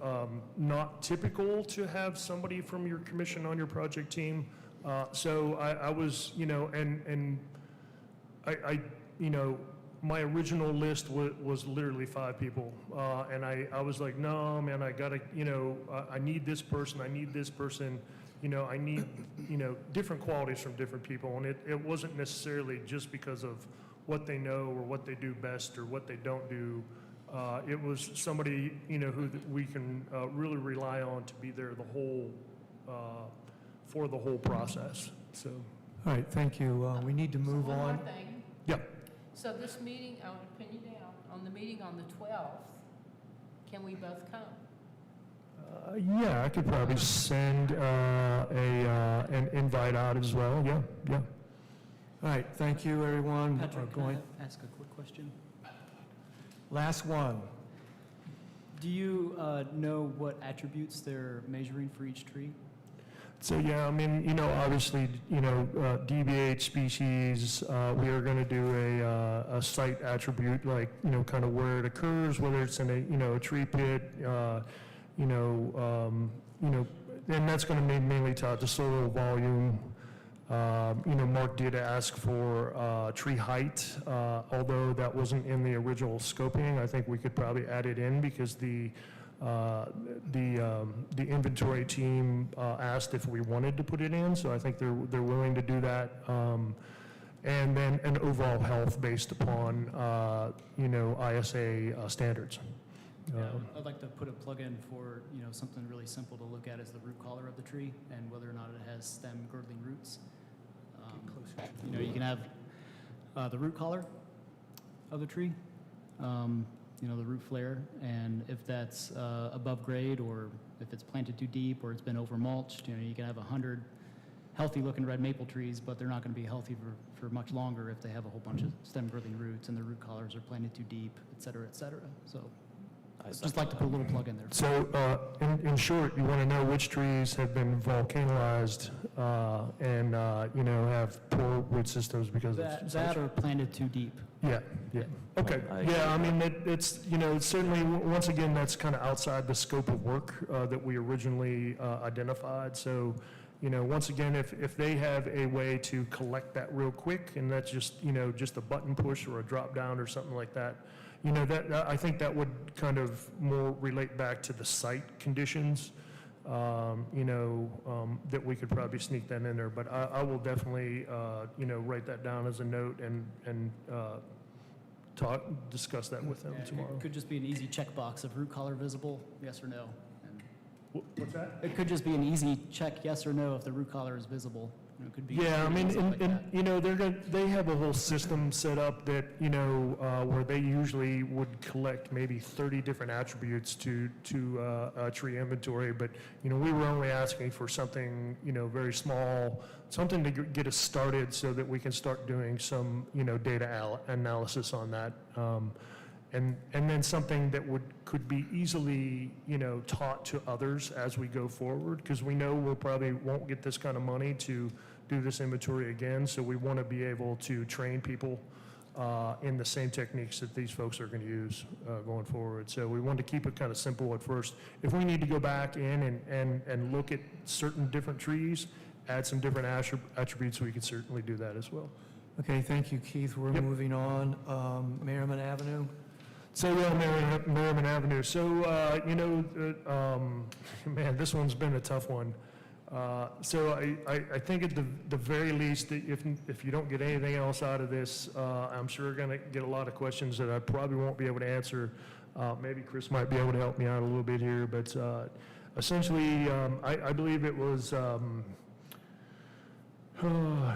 not typical to have somebody from your commission on your project team. So I was, and I my original list was literally 5 people. And I was like, no, man, I gotta, I need this person, I need this person, I need, different qualities from different people. And it wasn't necessarily just because of what they know or what they do best or what they don't do. It was somebody, who we can really rely on to be there for the whole process, so. All right, thank you. We need to move One on. more thing. Yeah. So this meeting, I want to pin you down, on the meeting on the 12th, can we both come? Yeah, I could probably send an invite out as well, yeah. All right, thank you, everyone. Patrick, can Going- I ask a quick question? Last one. Do you know what attributes they're measuring for each tree? So, yeah, I mean, obviously, DBH species, we are going to do a site attribute, like, kind of where it occurs, whether it's in a tree pit, and that's going to be mainly tied to soil volume. Mark did ask for tree height, although that wasn't in the original scoping. I think we could probably add it in because the inventory team asked if we wanted to put it in, so I think they're willing to do that. And then an overall health based upon ISA standards. I'd like to put a plug in for, something really simple to look at is the root collar of the tree and whether or not it has stem girdling roots. You can have the root collar of the tree, the root flare, and if that's above grade or if it's planted too deep or it's been over mulched, you can have 100 healthy looking red maple trees, but they're not going to be healthy for much longer if they have a whole bunch of stem girdling roots and the root collars are planted too deep, et cetera, et cetera. So I'd just like to put a little plug in there. So, in short, you want to know which trees have been volcanized and have poor root systems because of that are planted too deep. Yeah. Okay. Yeah, I mean, it's certainly, once again, that's kind of outside the scope of work that we originally identified. So, once again, if they have a way to collect that real quick, and that's just a button push or a drop down or something like that, I think that would kind of more relate back to the site conditions, that we could probably sneak that in there. But I will definitely, write that down as a note and discuss that with them tomorrow. It could just be an easy checkbox of root collar visible, yes or no. And what's that? it could just be an easy check, yes or no, if the root collar is visible. It could be. Yeah, I mean, something like that. they have a whole system set up that, where they usually would collect maybe 30 different attributes to a tree inventory, but, we were only asking for something, very small, something to get us started so that we can start doing some, data analysis on that. And then something that could be easily, taught to others as we go forward, because we know we'll probably won't get this kind of money to do this inventory again, so we want to be able to train people in the same techniques that these folks are going to use going forward. So we want to keep it kind of simple at first. If we need to go back in and look at certain different trees, add some different attributes, we can certainly do that as well. Okay, thank you, Keith. We're moving on. Merriman Avenue. So, yeah, Merriman Avenue. So, man, this one's been a tough one. So I think at the very least, if you don't get anything else out of this, I'm sure we're going to get a lot of questions that I probably won't be able to answer. Maybe Chris might be able to help me out a little bit here, but essentially, I believe it was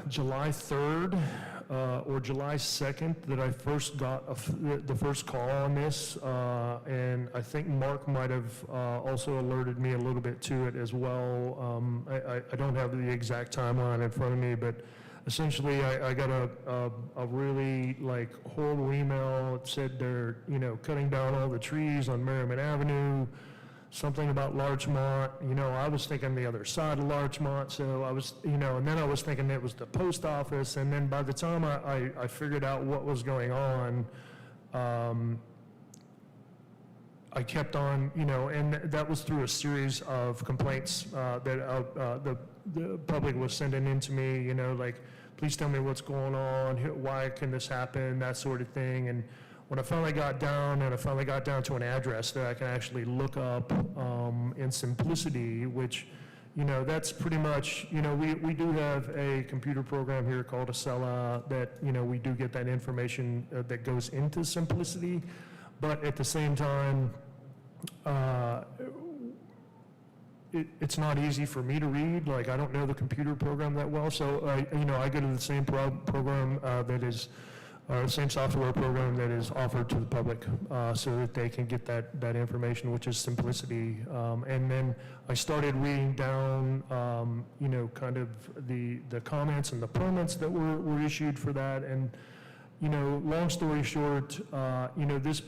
July 3rd or July 2nd that I first got the first call on this, and I think Mark might have also alerted me a little bit to it as well. I don't have the exact timeline in front of me, but essentially I got a really horrible email. It said they're cutting down all the trees on Merriman Avenue. Something about Larchmont, I was thinking the other side of Larchmont, so I was, and then I was thinking it was the post office, and then by the time I figured out what was going on, I kept on, and that was through a series of complaints that the public was sending in to me, please tell me what's going on, why can this happen, that sort of thing, and when I finally got down, to an address that I can actually look up in Simplicity, which, that's pretty much, we do have a computer program here called Acela that, we do get that information that goes into Simplicity, but at the same time, it's not easy for me to read. I don't know the computer program that well, so I go to the same program that is same software program that is offered to the public, so that they can get that information, which is Simplicity. And then I started reading down, kind of the comments and the permits that were issued for that. And, long story short, this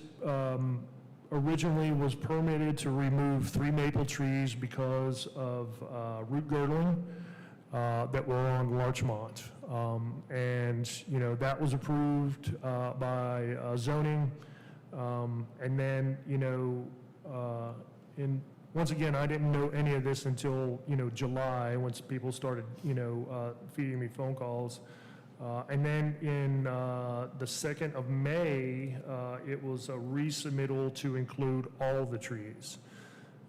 originally was permitted to remove 3 maple trees because of root girdling that were on Larchmont. And, that was approved by zoning. And then, once again, I didn't know any of this until, July, once people started, feeding me phone calls. And then in the 2nd of May, it was a resubmittal to include all the trees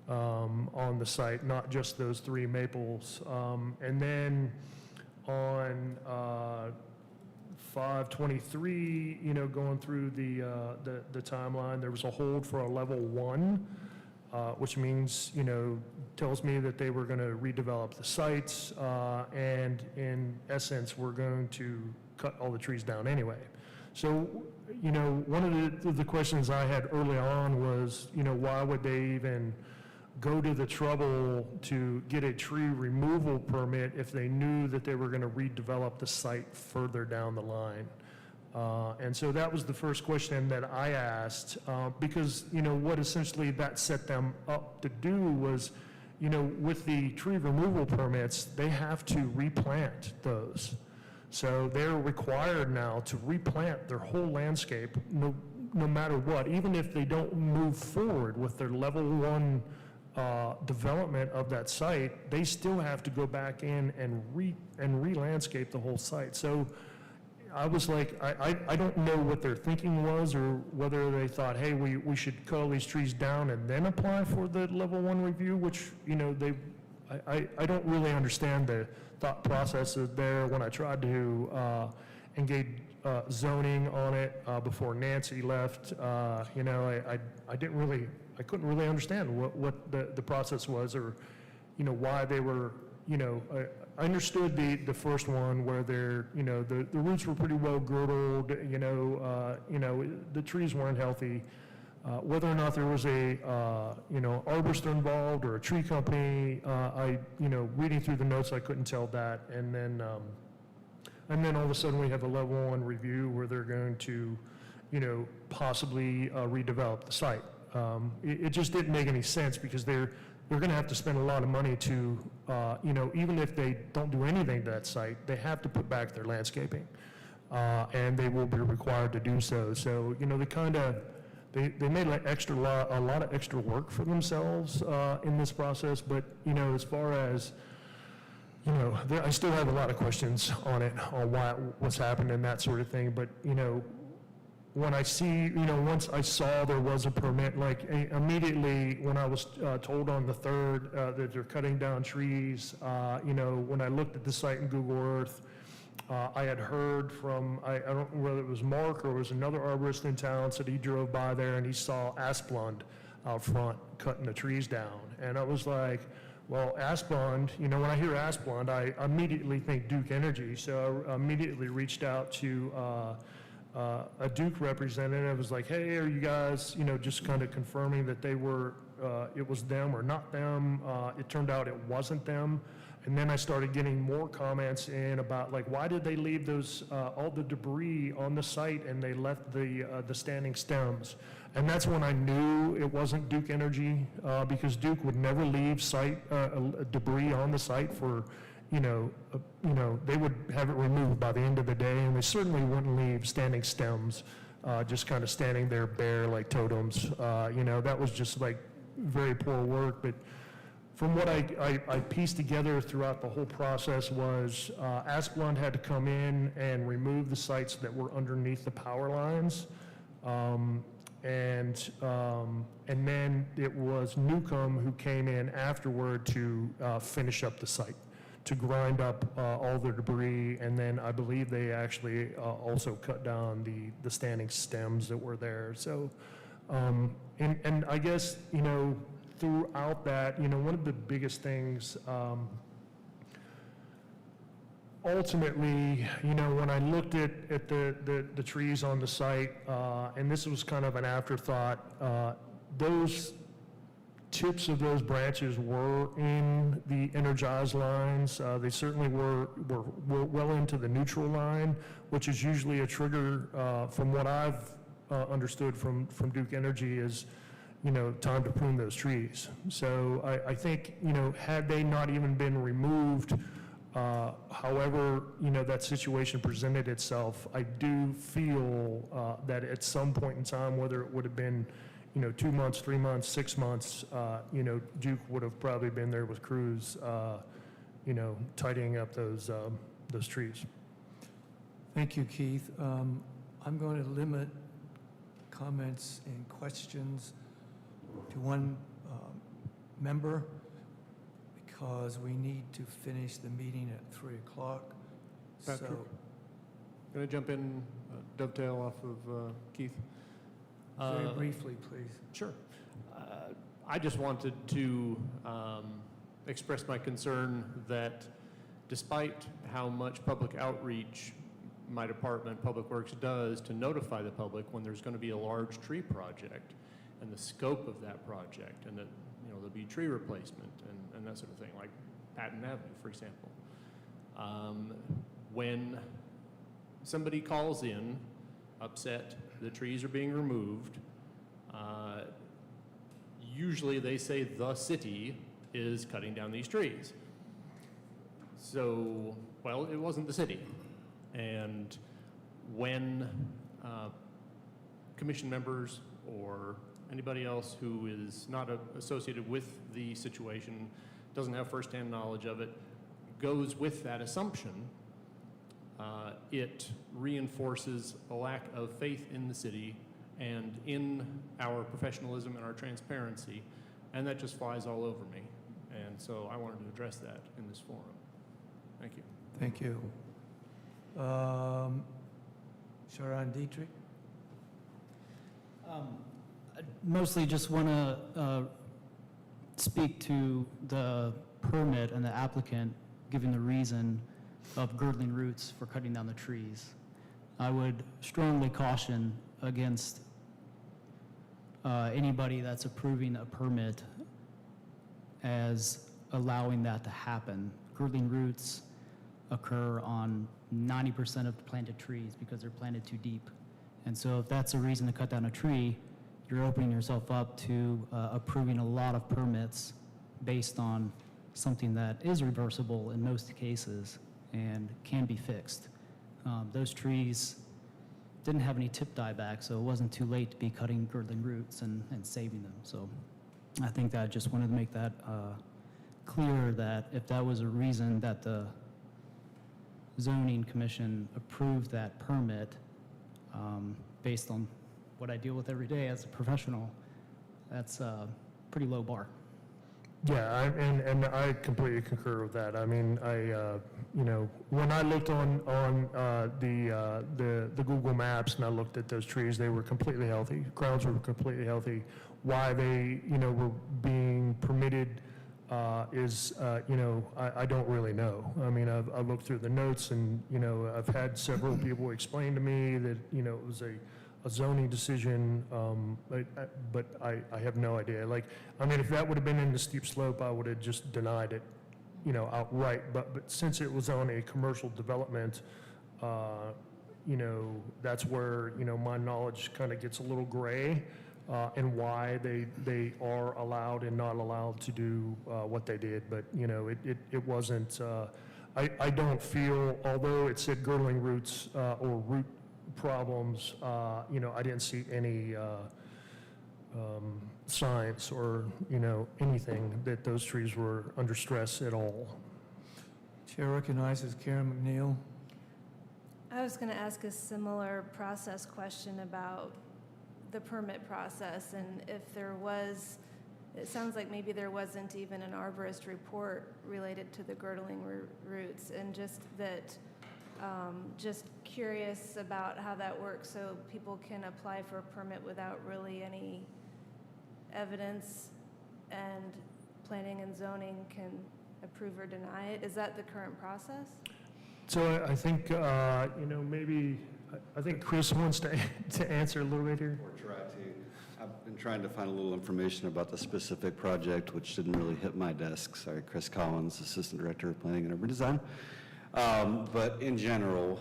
on the site, not just those 3 maples. And then on 5/23, going through the timeline, there was a hold for a level 1, which means, tells me that they were going to redevelop the sites, and in essence, we're going to cut all the trees down anyway. So, one of the questions I had early on was, why would they even go to the trouble to get a tree removal permit if they knew that they were going to redevelop the site further down the line? And so that was the first question that I asked, because, what essentially that set them up to do was, with the tree removal permits, they have to replant those. So they're required now to replant their whole landscape, no matter what, even if they don't move forward with their level 1 development of that site, they still have to go back in and re-landscape the whole site. So I was like, I don't know what their thinking was, or whether they thought, hey, we should cut all these trees down and then apply for the level 1 review, which, I don't really understand the thought process there. When I tried to engage zoning on it before Nancy left, I couldn't really understand what the process was, or, why they were, I understood the first one where they're, the roots were pretty well girdled, the trees weren't healthy. Whether or not there was a, arborist involved or a tree company, reading through the notes, I couldn't tell that. And then all of a sudden we have a level 1 review where they're going to, possibly redevelop the site. It just didn't make any sense, because they're going to have to spend a lot of money to, even if they don't do anything to that site, they have to put back their landscaping, and they will be required to do so. So, they made a lot of extra work for themselves in this process. But, as far as, I still have a lot of questions on it, on what's happened and that sort of thing. But, when I see, once I saw there was a permit, like immediately when I was told on the 3rd that they're cutting down trees, when I looked at the site in Google Earth, I had heard from, I don't know whether it was Mark or it was another arborist in town, said he drove by there and he saw Asplund out front cutting the trees down. And I was like, well, Asplund, when I hear Asplund, I immediately think Duke Energy. So I immediately reached out to a Duke representative. Was like, hey, are you guys, just kind of confirming that they were, it was them or not them? It turned out it wasn't them. And then I started getting more comments in about, like, why did they leave those, all the debris on the site, and they left the standing stems? And that's when I knew it wasn't Duke Energy, because Duke would never leave site debris on the site for, they would have it removed by the end of the day, and they certainly wouldn't leave standing stems, just kind of standing there bare like totems. That was just like very poor work. But from what I pieced together throughout the whole process was Asplund had to come in and remove the sites that were underneath the power lines. And then it was Newcomb who came in afterward to finish up the site, to grind up all the debris. And then I believe they actually also cut down the standing stems that were there. So, and I guess, throughout that, one of the biggest things ultimately, when I looked at the trees on the site, and this was kind of an afterthought, those tips of those branches were in the energized lines. They certainly were well into the neutral line, which is usually a trigger, from what I've understood from Duke Energy, is time to prune those trees. So I think, had they not even been removed, however, that situation presented itself, I do feel that at some point in time, whether it would have been 2 months, 3 months, 6 months, Duke would have probably been there with crews, tidying up those trees. Thank you, Keith. I'm going to limit comments and questions to one member because we need to finish the meeting at 3 o'clock. Patrick? So, Can I jump in, dovetail off of Keith? very briefly, please. Sure. I just wanted to express my concern that despite how much public outreach my department, Public Works, does to notify the public when there's going to be a large tree project and the scope of that project, and that there'll be tree replacement and that sort of thing, like Patton Avenue, for example. When somebody calls in upset, the trees are being removed, usually they say the city is cutting down these trees. So, well, it wasn't the city. And when commission members or anybody else who is not associated with the situation, doesn't have firsthand knowledge of it, goes with that assumption, it reinforces a lack of faith in the city and in our professionalism and our transparency, and that just flies all over me. And so I wanted to address that in this forum. Thank you. Thank you. Sharon Dietrich? I mostly just want to speak to the permit and the applicant giving the reason of girdling roots for cutting down the trees. I would strongly caution against anybody that's approving a permit as allowing that to happen. Girdling roots occur on 90% of the planted trees because they're planted too deep. And so if that's a reason to cut down a tree, you're opening yourself up to approving a lot of permits based on something that is reversible in most cases and can be fixed. Those trees didn't have any tip dieback, so it wasn't too late to be cutting girdling roots and saving them. So I think that I just wanted to make that clear, that if that was a reason that the zoning commission approved that permit based on what I deal with every day as a professional, that's a pretty low bar. Yeah, and I completely concur with that. I mean, when I looked on the Google Maps and I looked at those trees, they were completely healthy. Grounds were completely healthy. Why they, were being permitted is, I don't really know. I mean, I've looked through the notes and, I've had several people explain to me that, it was a zoning decision, but I have no idea. Like, I mean, if that would have been in the steep slope, I would have just denied it, outright. But since it was on a commercial development, that's where, my knowledge kind of gets a little gray, and why they are allowed and not allowed to do what they did. But, it wasn't, I don't feel, although it said girdling roots or root problems, I didn't see any signs or, anything that those trees were under stress at all. Chair recognizes Karen McNeil. I was going to ask a similar process question about the permit process, and if there was, it sounds like maybe there wasn't even an arborist report related to the girdling roots, and just that, just curious about how that works, so people can apply for a permit without really any evidence, and planning and zoning can approve or deny it. Is that the current process? So I think, maybe, I think Chris wants to answer a little bit here. Or try to. I've been trying to find a little information about the specific project, which didn't really hit my desk. Sorry, Chris Collins, Assistant Director of Planning and Urban Design. But in general,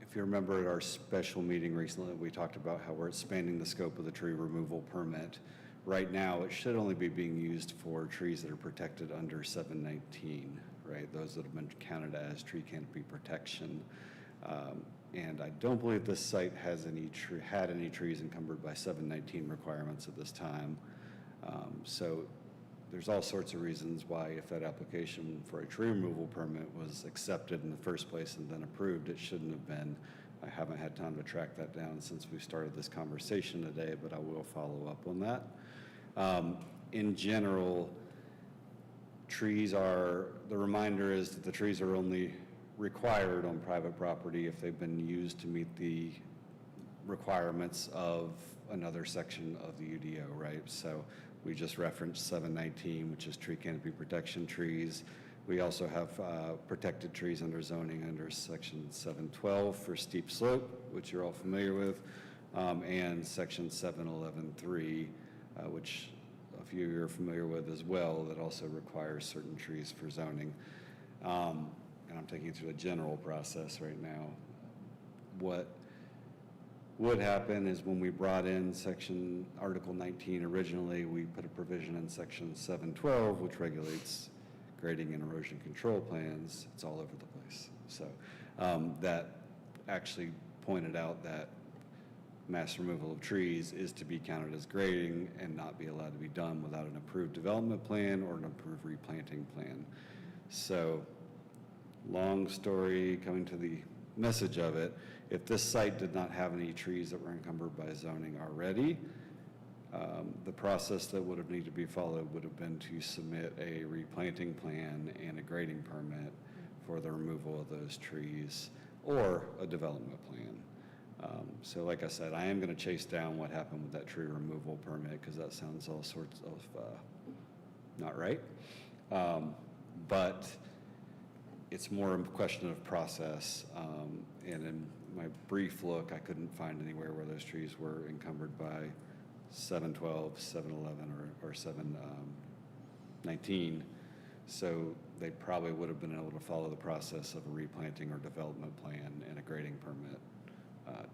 if you remember at our special meeting recently, we talked about how we're expanding the scope of the tree removal permit. Right now, it should only be being used for trees that are protected under 719, right? Those that have been counted as tree canopy protection. And I don't believe this site has had any trees encumbered by 719 requirements at this time. So there's all sorts of reasons why, if that application for a tree removal permit was accepted in the first place and then approved, it shouldn't have been. I haven't had time to track that down since we started this conversation today, but I will follow up on that. In general, the reminder is that the trees are only required on private property if they've been used to meet the requirements of another section of the UDO, right? So we just referenced 719, which is tree canopy protection trees. We also have protected trees under zoning under section 712 for steep slope, which you're all familiar with, and section 711.3, which a few of you are familiar with as well, that also requires certain trees for zoning. And I'm taking you through the general process right now. What would happen is when we brought in Article 19 originally, we put a provision in section 712, which regulates grading and erosion control plans. It's all over the place. So that actually pointed out that mass removal of trees is to be counted as grading and not be allowed to be done without an approved development plan or an approved replanting plan. So long story coming to the message of it, if this site did not have any trees that were encumbered by zoning already, the process that would have needed to be followed would have been to submit a replanting plan and a grading permit for the removal of those trees or a development plan. So like I said, I am going to chase down what happened with that tree removal permit because that sounds all sorts of not right. But it's more a question of process. And in my brief look, I couldn't find anywhere where those trees were encumbered by 712, 711, or 719. So they probably would have been able to follow the process of a replanting or development plan and a grading permit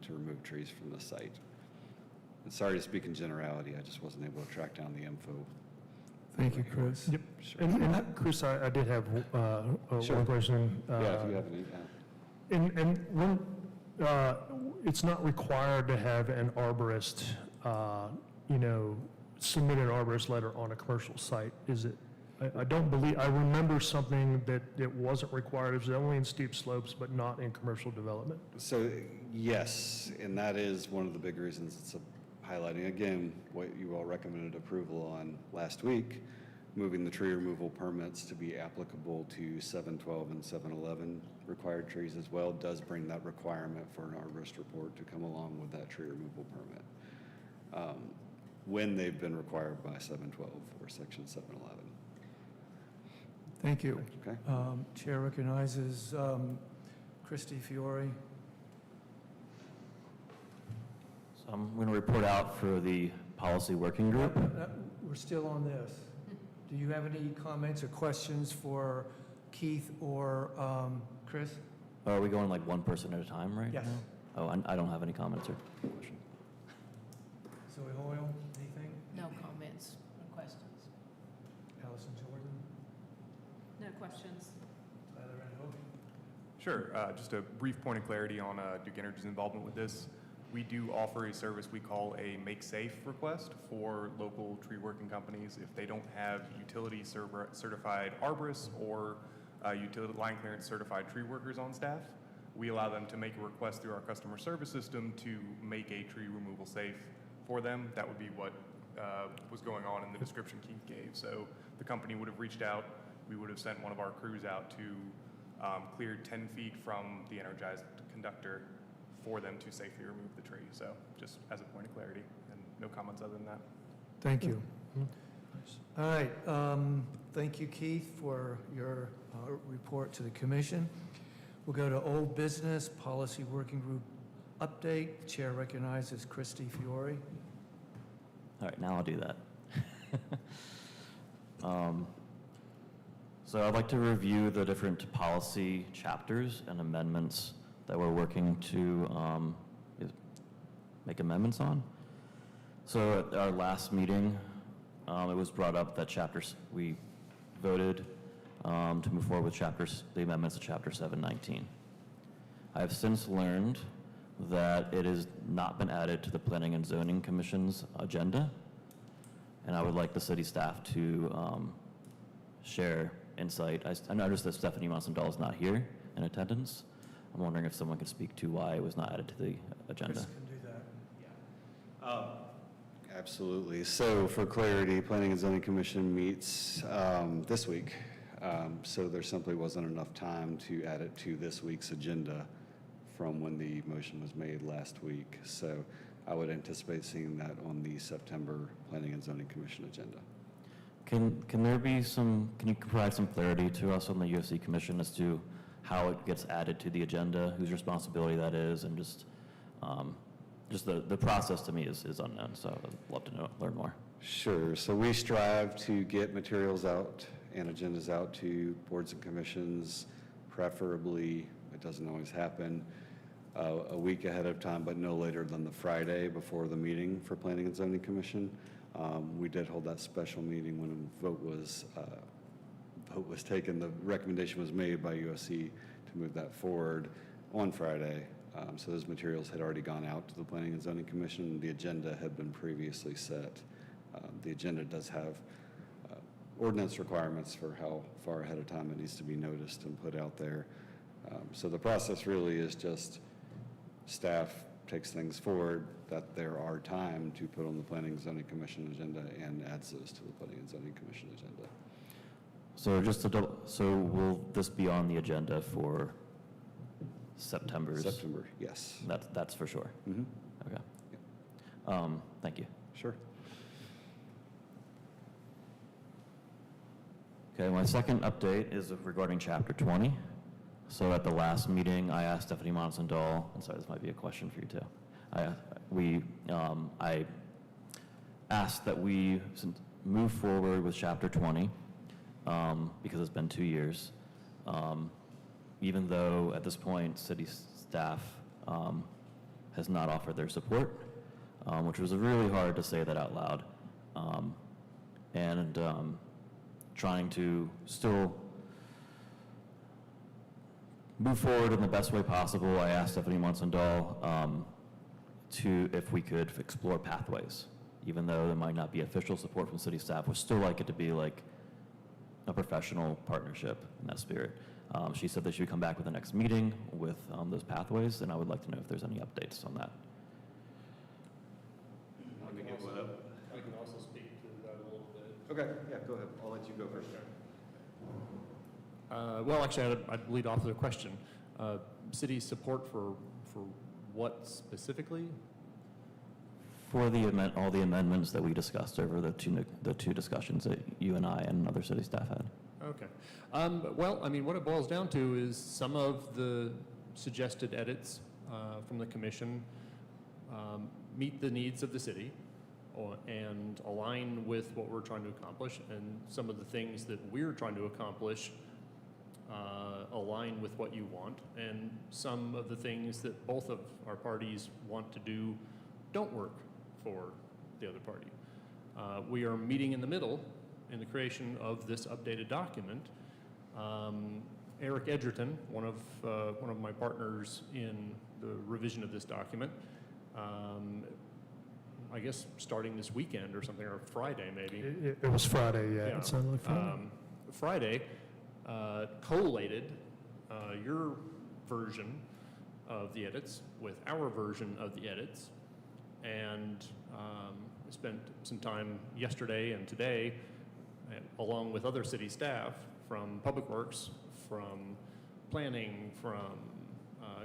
to remove trees from the site. And sorry to speak in generality, I just wasn't able to track down the info. Thank you, Chris. Yep. Sure. And Chris, I did have Sure. one question. Yeah, if you have any. And when, it's not required to have an arborist, submit an arborist letter on a commercial site, is it? I don't believe, I remember something that it wasn't required, it was only in steep slopes, but not in commercial development. So yes, and that is one of the big reasons it's highlighting again what you all recommended approval on last week, moving the tree removal permits to be applicable to 712 and 711 required trees as well, does bring that requirement for an arborist report to come along with that tree removal permit when they've been required by 712 or section 711. Thank you. Okay. Chair recognizes Christy Fiore. So I'm going to report out for the policy working group. We're still on this. Do you have any comments or questions for Keith or Chris? Are we going like one person at a time right Yes. now? Oh, I don't have any comments or questions. Zoe Hoyle, anything? No comments, no questions. Allison Jordan? No questions. Tyler Van Hook? Sure. Just a brief point of clarity on Duke Energy's involvement with this. We do offer a service we call a make safe request for local tree working companies. If they don't have utility certified arborists or utility line clearance certified tree workers on staff, we allow them to make a request through our customer service system to make a tree removal safe for them. That would be what was going on in the description Keith gave. So the company would have reached out. We would have sent one of our crews out to clear 10 feet from the energized conductor for them to safely remove the tree. So just as a point of clarity, and no comments other than that. Thank you. All right, thank you, Keith, for your report to the commission. We'll go to old business, policy working group update. Chair recognizes Christy Fiore. All right, now I'll do that. So I'd like to review the different policy chapters and amendments that we're working to make amendments on. So at our last meeting, it was brought up that we voted to move forward with the amendments to Chapter 719. I have since learned that it has not been added to the Planning and Zoning Commission's agenda, and I would like the city staff to share insight. I noticed that Stephanie Monsendahl is not here in attendance. I'm wondering if someone could speak to why it was not added to the agenda. Chris can do that. Absolutely. So for clarity, Planning and Zoning Commission meets this week. So there simply wasn't enough time to add it to this week's agenda from when the motion was made last week. So I would anticipate seeing that on the September Planning and Zoning Commission agenda. Can you provide some clarity to us on the UFC Commission as to how it gets added to the agenda, whose responsibility that is, and just the process to me is unknown, so I'd love to learn more. Sure. So we strive to get materials out and agendas out to boards and commissions, preferably, it doesn't always happen, a week ahead of time, but no later than the Friday before the meeting for Planning and Zoning Commission. We did hold that special meeting when a vote was taken. The recommendation was made by USC to move that forward on Friday. So those materials had already gone out to the Planning and Zoning Commission. The agenda had been previously set. The agenda does have ordinance requirements for how far ahead of time it needs to be noticed and put out there. So the process really is just staff takes things forward that there are time to put on the Planning and Zoning Commission agenda and adds those to the Planning and Zoning Commission agenda. So will this be on the agenda for September, yes. That's for sure. Mm-hmm. Okay. Yep. Thank you. Sure. Okay, my second update is regarding Chapter 20. So at the last meeting, I asked Stephanie Monsendahl, and sorry, this might be a question for you too. I asked that we move forward with Chapter 20 because it's been 2 years. Even though at this point, city staff has not offered their support, which was really hard to say that out loud. Trying to still move forward in the best way possible, I asked Stephanie Monsendahl if we could explore pathways. Even though there might not be official support from city staff, we'd still like it to be like a professional partnership in that spirit. She said that she would come back with the next meeting with those pathways, and I would like to know if there's any updates on that. I can also speak to that a little bit. Okay, yeah, go ahead. I'll let you go first. Well, actually, I'd lead off with a question. City support for what specifically? For all the amendments that we discussed over the two discussions that you and I and other city staff had. Okay. Well, I mean, what it boils down to is some of the suggested edits from the commission meet the needs of the city and align with what we're trying to accomplish, and some of the things that we're trying to accomplish align with what you want, and some of the things that both of our parties want to do don't work for the other party. We are meeting in the middle in the creation of this updated document. Eric Edgerton, one of my partners in the revision of this document, I guess starting this weekend or something, or Friday maybe. It was Friday, yeah. It sounded like Friday. Friday, collated your version of the edits with our version of the edits, and I spent some time yesterday and today along with other city staff from Public Works, from planning, from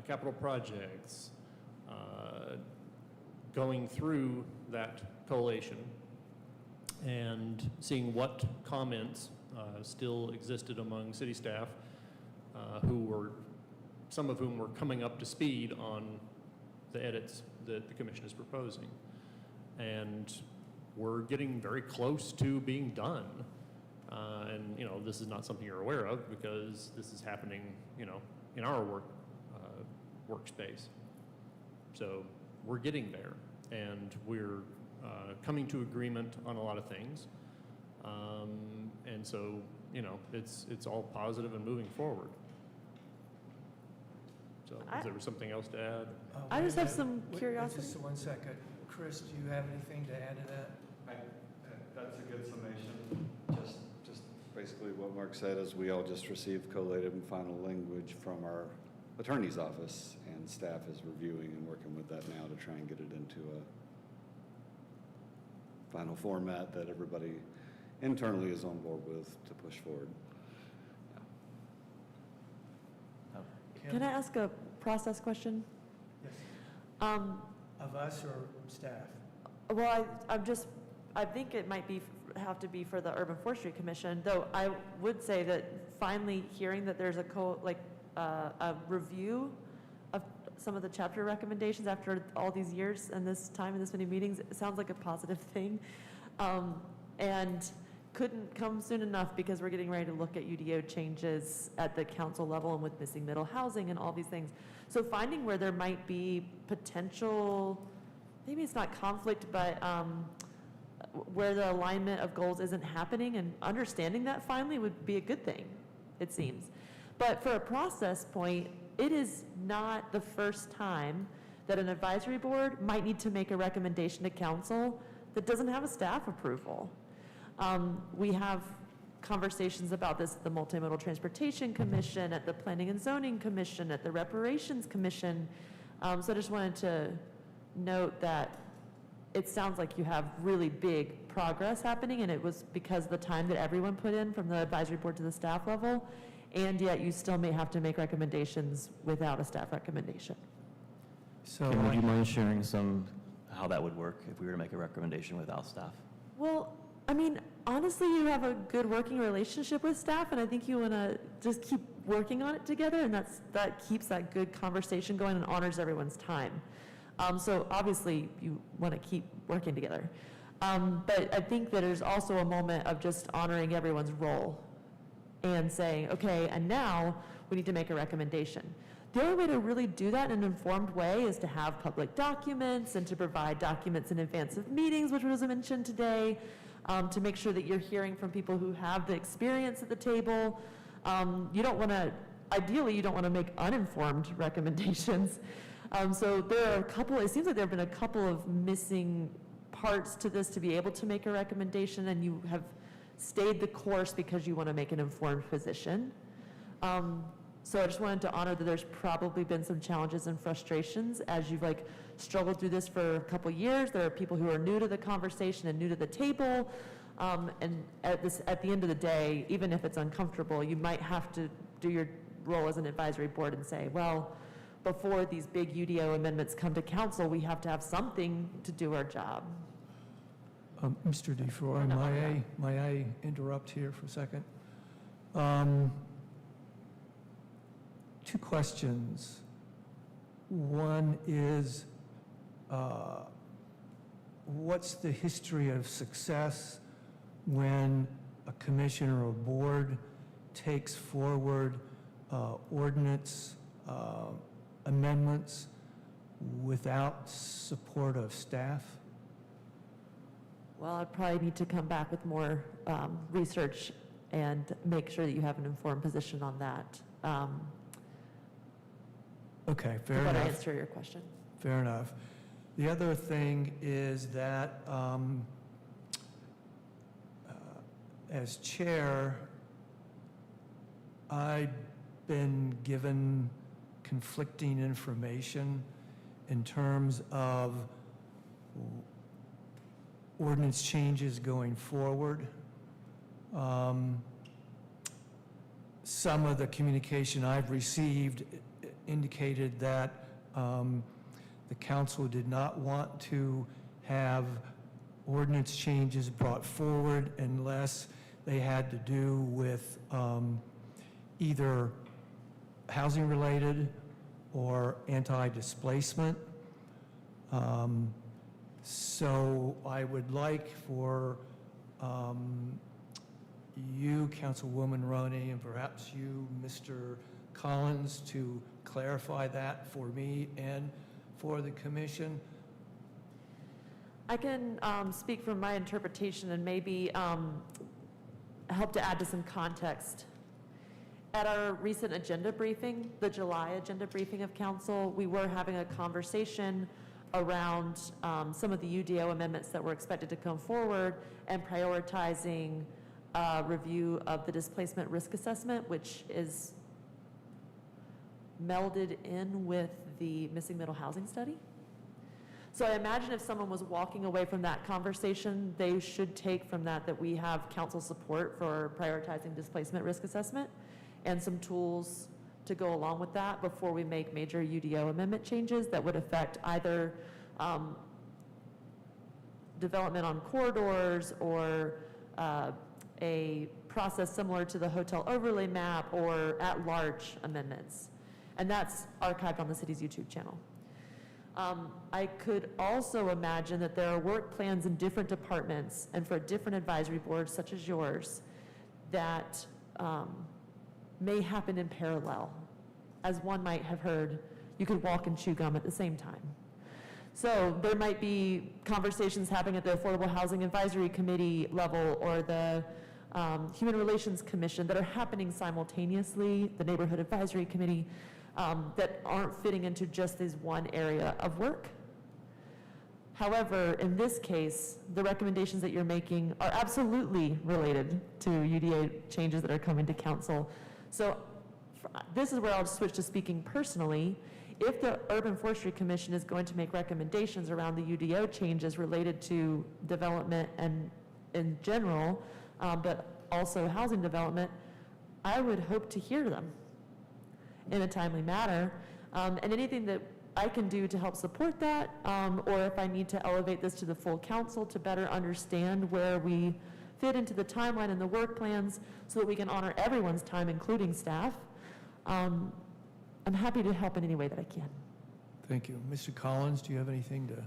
capital projects, going through that collation and seeing what comments still existed among city staff, some of whom were coming up to speed on the edits that the commission is proposing. And we're getting very close to being done. And, you know, this is not something you're aware of because this is happening, you know, in our workspace. So we're getting there, and we're coming to agreement on a lot of things. And so, you know, it's all positive and moving forward. So if there was something else to add? I just have some Wait, curiosity. Just 1 second. Chris, do you have anything to add to that? That's a good summation. Just basically what Mark said is we all just received collated and final language from our attorney's office, and staff is reviewing and working with that now to try and get it into a final format that everybody internally is on board with to push forward. Can I ask a process question? Yes. Of us or staff? Well, I think it might have to be for the Urban Forestry Commission, though I would say that finally hearing that there's a review of some of the chapter recommendations after all these years and this time and this many meetings, it sounds like a positive thing. And couldn't come soon enough because we're getting ready to look at UDO changes at the council level and with missing middle housing and all these things. So finding where there might be potential, maybe it's not conflict, but where the alignment of goals isn't happening, and understanding that finally would be a good thing, it seems. But for a process point, it is not the first time that an advisory board might need to make a recommendation to council that doesn't have a staff approval. We have conversations about this at the Multimodal Transportation Commission, at the Planning and Zoning Commission, at the Reparations Commission. So I just wanted to note that it sounds like you have really big progress happening, and it was because of the time that everyone put in from the advisory board to the staff level, and yet you still may have to make recommendations without a staff recommendation. So Kim, would you mind sharing how that would work if we were to make a recommendation without staff? Well, I mean, honestly, you have a good working relationship with staff, and I think you want to just keep working on it together, and that keeps that good conversation going and honors everyone's time. So obviously, you want to keep working together. But I think that there's also a moment of just honoring everyone's role and saying, okay, and now we need to make a recommendation. The only way to really do that in an informed way is to have public documents and to provide documents in advance of meetings, which was mentioned today, to make sure that you're hearing from people who have the experience at the table. Ideally, you don't want to make uninformed recommendations. So there are it seems like there have been a couple of missing parts to this to be able to make a recommendation, and you have stayed the course because you want to make an informed position. So I just wanted to honor that there's probably been some challenges and frustrations as you've struggled through this for a couple years. There are people who are new to the conversation and new to the table. And at the end of the day, even if it's uncomfortable, you might have to do your role as an advisory board and say, well, before these big UDO amendments come to council, we have to have something to do our job. Mr. DeFroy, may I interrupt here for a second? 2 questions. One is, what's the history of success when a commission or a board takes forward ordinance amendments without support of staff? Well, I'd probably need to come back with more research and make sure that you have an informed position on that. Okay, fair to better enough. answer your question. Fair enough. The other thing is that as chair, I've been given conflicting information in terms of ordinance changes going forward. Some of the communication I've received indicated that the council did not want to have ordinance changes brought forward unless they had to do with either housing-related or anti-displacement. So I would like for you, Councilwoman Roney, and perhaps you, Mr. Collins, to clarify that for me and for the commission. I can speak from my interpretation and maybe help to add to some context. At our recent agenda briefing, the July agenda briefing of council, we were having a conversation around some of the UDO amendments that were expected to come forward and prioritizing review of the displacement risk assessment, which is melded in with the missing middle housing study. So I imagine if someone was walking away from that conversation, they should take from that that we have council support for prioritizing displacement risk assessment and some tools to go along with that before we make major UDO amendment changes that would affect either development on corridors or a process similar to the hotel overlay map or at-large amendments. And that's archived on the city's YouTube channel. I could also imagine that there are work plans in different departments and for different advisory boards such as yours that may happen in parallel. As one might have heard, you could walk and chew gum at the same time. So there might be conversations happening at the Affordable Housing Advisory Committee level or the Human Relations Commission that are happening simultaneously, the Neighborhood Advisory Committee, that aren't fitting into just this one area of work. However, in this case, the recommendations that you're making are absolutely related to UDA changes that are coming to council. So this is where I'll switch to speaking personally. If the Urban Forestry Commission is going to make recommendations around the UDO changes related to development and in general, but also housing development, I would hope to hear them in a timely manner. And anything that I can do to help support that, or if I need to elevate this to the full council to better understand where we fit into the timeline and the work plans so that we can honor everyone's time, including staff, I'm happy to help in any way that I can. Thank you. Mr. Collins, do you have anything to?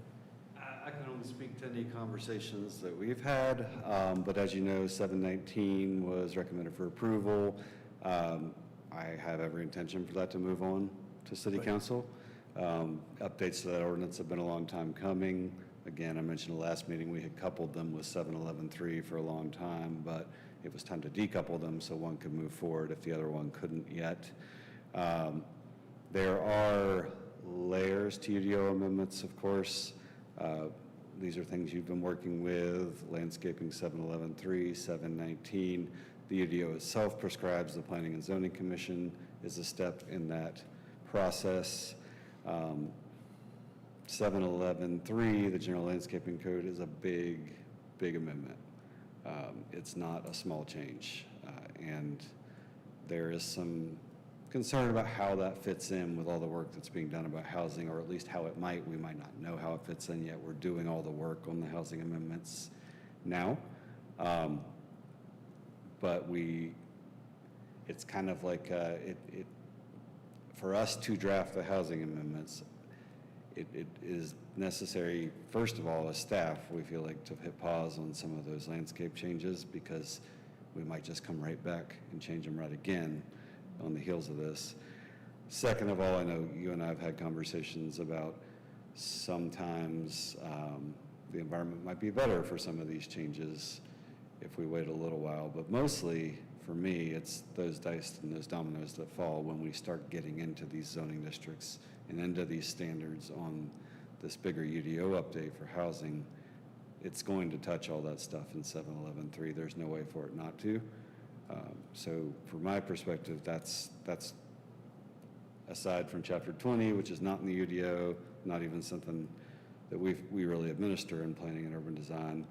I can only speak to any conversations that we've had, but as you know, 719 was recommended for approval. I have every intention for that to move on to City Council. Updates to that ordinance have been a long time coming. Again, I mentioned the last meeting we had coupled them with 711.3 for a long time, but it was time to decouple them so one could move forward if the other one couldn't yet. There are layers to UDO amendments, of course. These are things you've been working with, landscaping 711.3, 719. The UDO itself prescribes the Planning and Zoning Commission is a step in that process. 711.3, the General Landscaping Code, is a big, big amendment. It's not a small change, and there is some concern about how that fits in with all the work that's being done about housing, or at least how it might. We might not know how it fits in yet. We're doing all the work on the housing amendments now. But it's kind of like, for us to draft the housing amendments, it is necessary, first of all, as staff, we feel like to hit pause on some of those landscape changes because we might just come right back and change them right again on the heels of this. Second of all, I know you and I have had conversations about sometimes the environment might be better for some of these changes if we wait a little while, but mostly for me, it's those dice and those dominoes that fall when we start getting into these zoning districts and into these standards on this bigger UDO update for housing. It's going to touch all that stuff in 711.3. There's no way for it not to. So from my perspective, that's aside from Chapter 20, which is not in the UDO, not even something that we really administer in planning and urban design.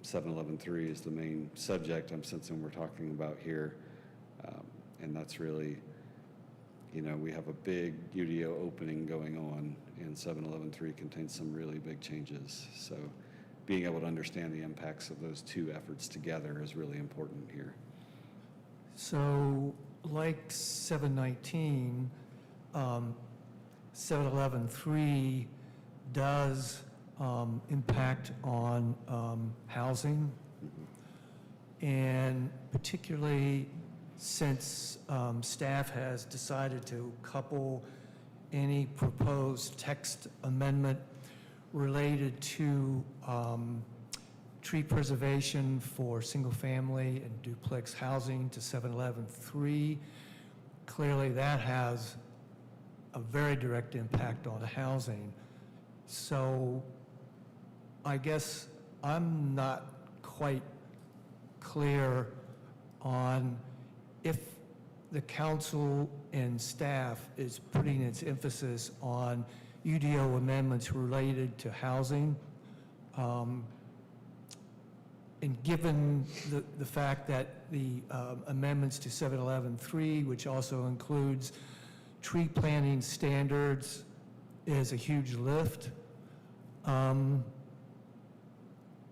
711.3 is the main subject I'm sensing we're talking about here. And that's really, we have a big UDO opening going on, and 711.3 contains some really big changes. So being able to understand the impacts of those two efforts together is really important here. So like 719, 711.3 does impact on housing, and particularly since staff has decided to couple any proposed text amendment related to tree preservation for single-family and duplex housing to 711.3. Clearly, that has a very direct impact on housing. So I guess I'm not quite clear on if the council and staff is putting its emphasis on UDO amendments related to housing. And given the fact that the amendments to 711.3, which also includes tree planting standards, is a huge lift,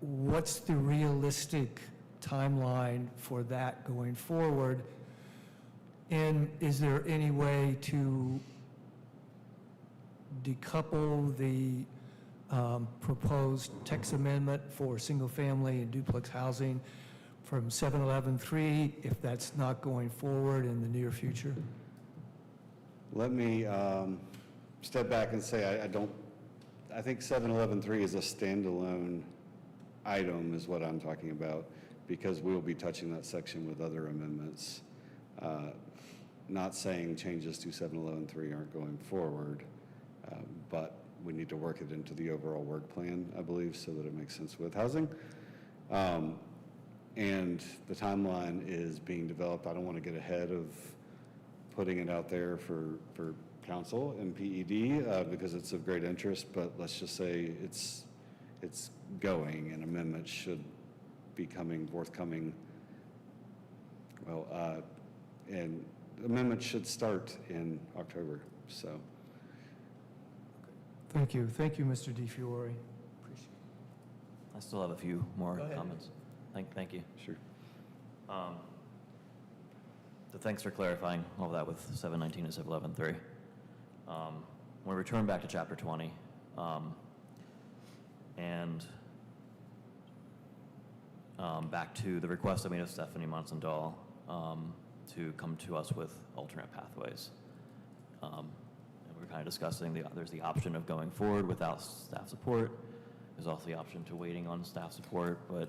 what's the realistic timeline for that going forward? And is there any way to decouple the proposed text amendment for single-family and duplex housing from 711.3 if that's not going forward in the near future? Let me step back and say I think 711.3 is a standalone item is what I'm talking about, because we'll be touching that section with other amendments. Not saying changes to 711.3 aren't going forward, but we need to work it into the overall work plan, I believe, so that it makes sense with housing. And the timeline is being developed. I don't want to get ahead of putting it out there for council and PED because it's of great interest, but let's just say it's going, and amendments should be forthcoming. Well, and amendments should start in October, so. Thank you. Thank you, Mr. DeFiore. I still have a few more Go ahead. comments. Thank you. Sure. So thanks for clarifying all that with 719 and 711.3. When we return back to chapter 20, and back to the request I made of Stephanie Monson-Dahl to come to us with alternate pathways. And we're kind of discussing there's the option of going forward without staff support. There's also the option to waiting on staff support, but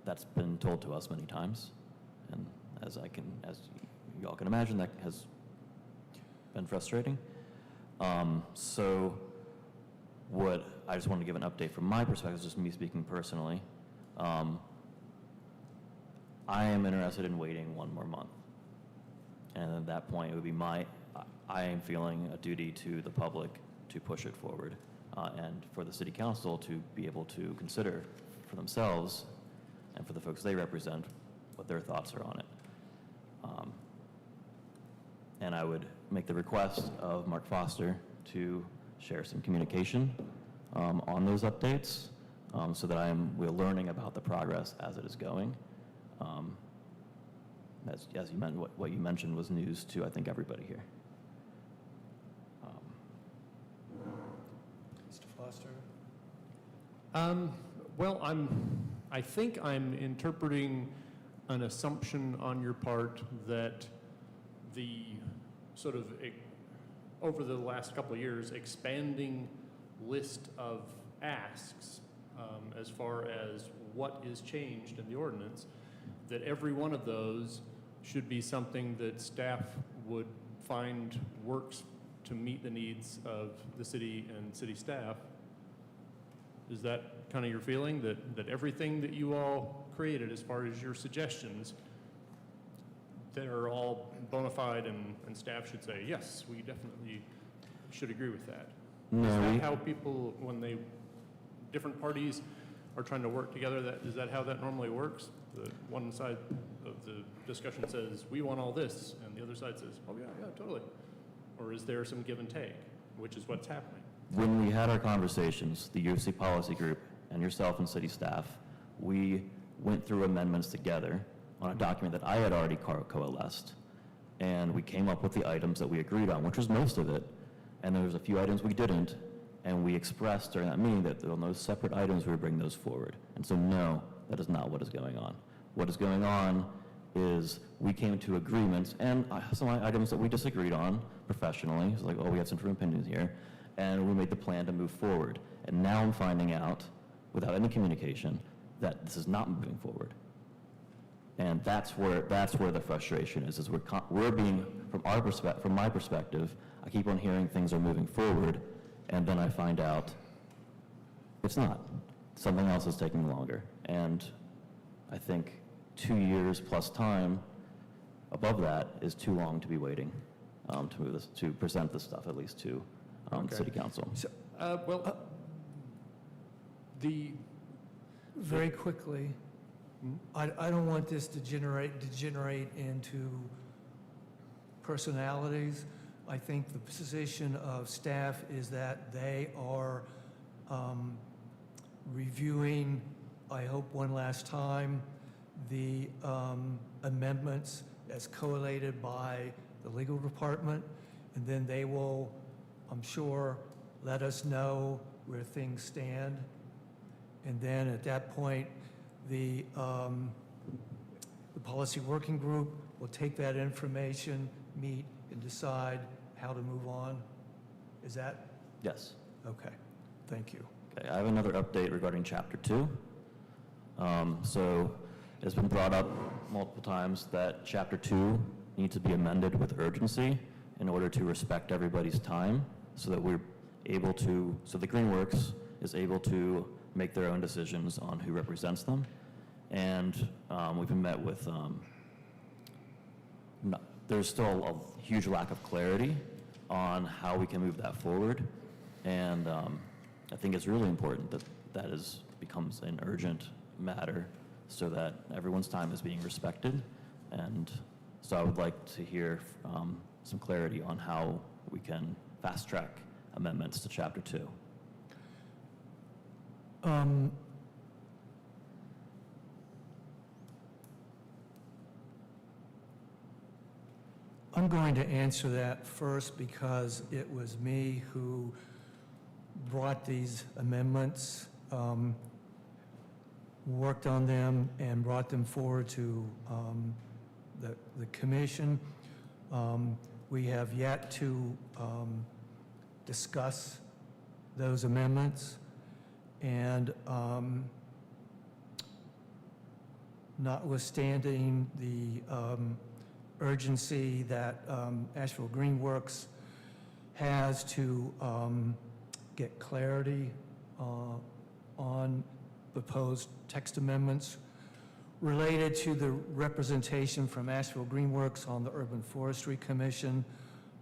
that's been told to us many times, and as you all can imagine, that has been frustrating. So what I just wanted to give an update from my perspective, just me speaking personally. I am interested in waiting one more month, and at that point it would be I am feeling a duty to the public to push it forward, and for the city council to be able to consider for themselves and for the folks they represent what their thoughts are on it. And I would make the request of Mark Foster to share some communication on those updates so that we're learning about the progress as it is going. As you mentioned, what you mentioned was news to, I think, everybody here. Mr. Foster? Well, I think I'm interpreting an assumption on your part that the sort of, over the last couple of years, expanding list of asks as far as what is changed in the ordinance, that every one of those should be something that staff would find works to meet the needs of the city and city staff. Is that kind of your feeling, that everything that you all created as far as your suggestions, they're all bona fide and staff should say, yes, we definitely should agree with that? No, Is that how people, when different parties are trying to work together, is that how that normally works? The one side of the discussion says, we want all this, and the other side says, oh yeah, totally. Or is there some give and take, which is what's happening? when we had our conversations, the UFC policy group and yourself and city staff, we went through amendments together on a document that I had already coalesced. And we came up with the items that we agreed on, which was most of it. And there was a few items we didn't. And we expressed during that meeting that on those separate items, we would bring those forward. And so no, that is not what is going on. What is going on is we came to agreements and some items that we disagreed on professionally. It's like, oh, we have some different opinions here. And we made the plan to move forward. And now I'm finding out, without any communication, that this is not moving forward. And that's where the frustration is we're being, from my perspective, I keep on hearing things are moving forward, and then I find out it's not. Something else is taking longer. And I think 2 years plus time above that is too long to be waiting to move this, to present this stuff, at least to City Council. Very quickly, I don't want this to degenerate into personalities. I think the position of staff is that they are reviewing, I hope one last time, the amendments as collated by the legal department, and then they will, I'm sure, let us know where things stand. And then at that point, the policy working group will take that information, meet, and decide how to move on. Is that? Yes. Okay, thank you. Okay, I have another update regarding Chapter 2. So it's been brought up multiple times that Chapter 2 needs to be amended with urgency in order to respect everybody's time so that we're able to, so the Greenworks is able to make their own decisions on who represents them. And we've been met with, there's still a huge lack of clarity on how we can move that forward. And I think it's really important that that becomes an urgent matter so that everyone's time is being respected. And so I would like to hear some clarity on how we can fast track amendments to Chapter 2. I'm going to answer that first because it was me who brought these amendments, worked on them, and brought them forward to the commission. We have yet to discuss those amendments, and notwithstanding the urgency that Asheville Greenworks has to get clarity on proposed text amendments related to the representation from Asheville Greenworks on the Urban Forestry Commission.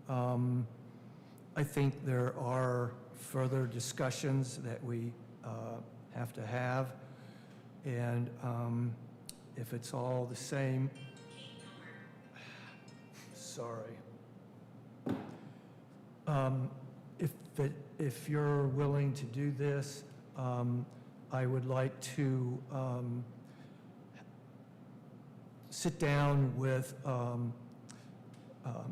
I think there are further discussions that we have to have, and if it's all the same, sorry. If you're willing to do this, I would like to sit down with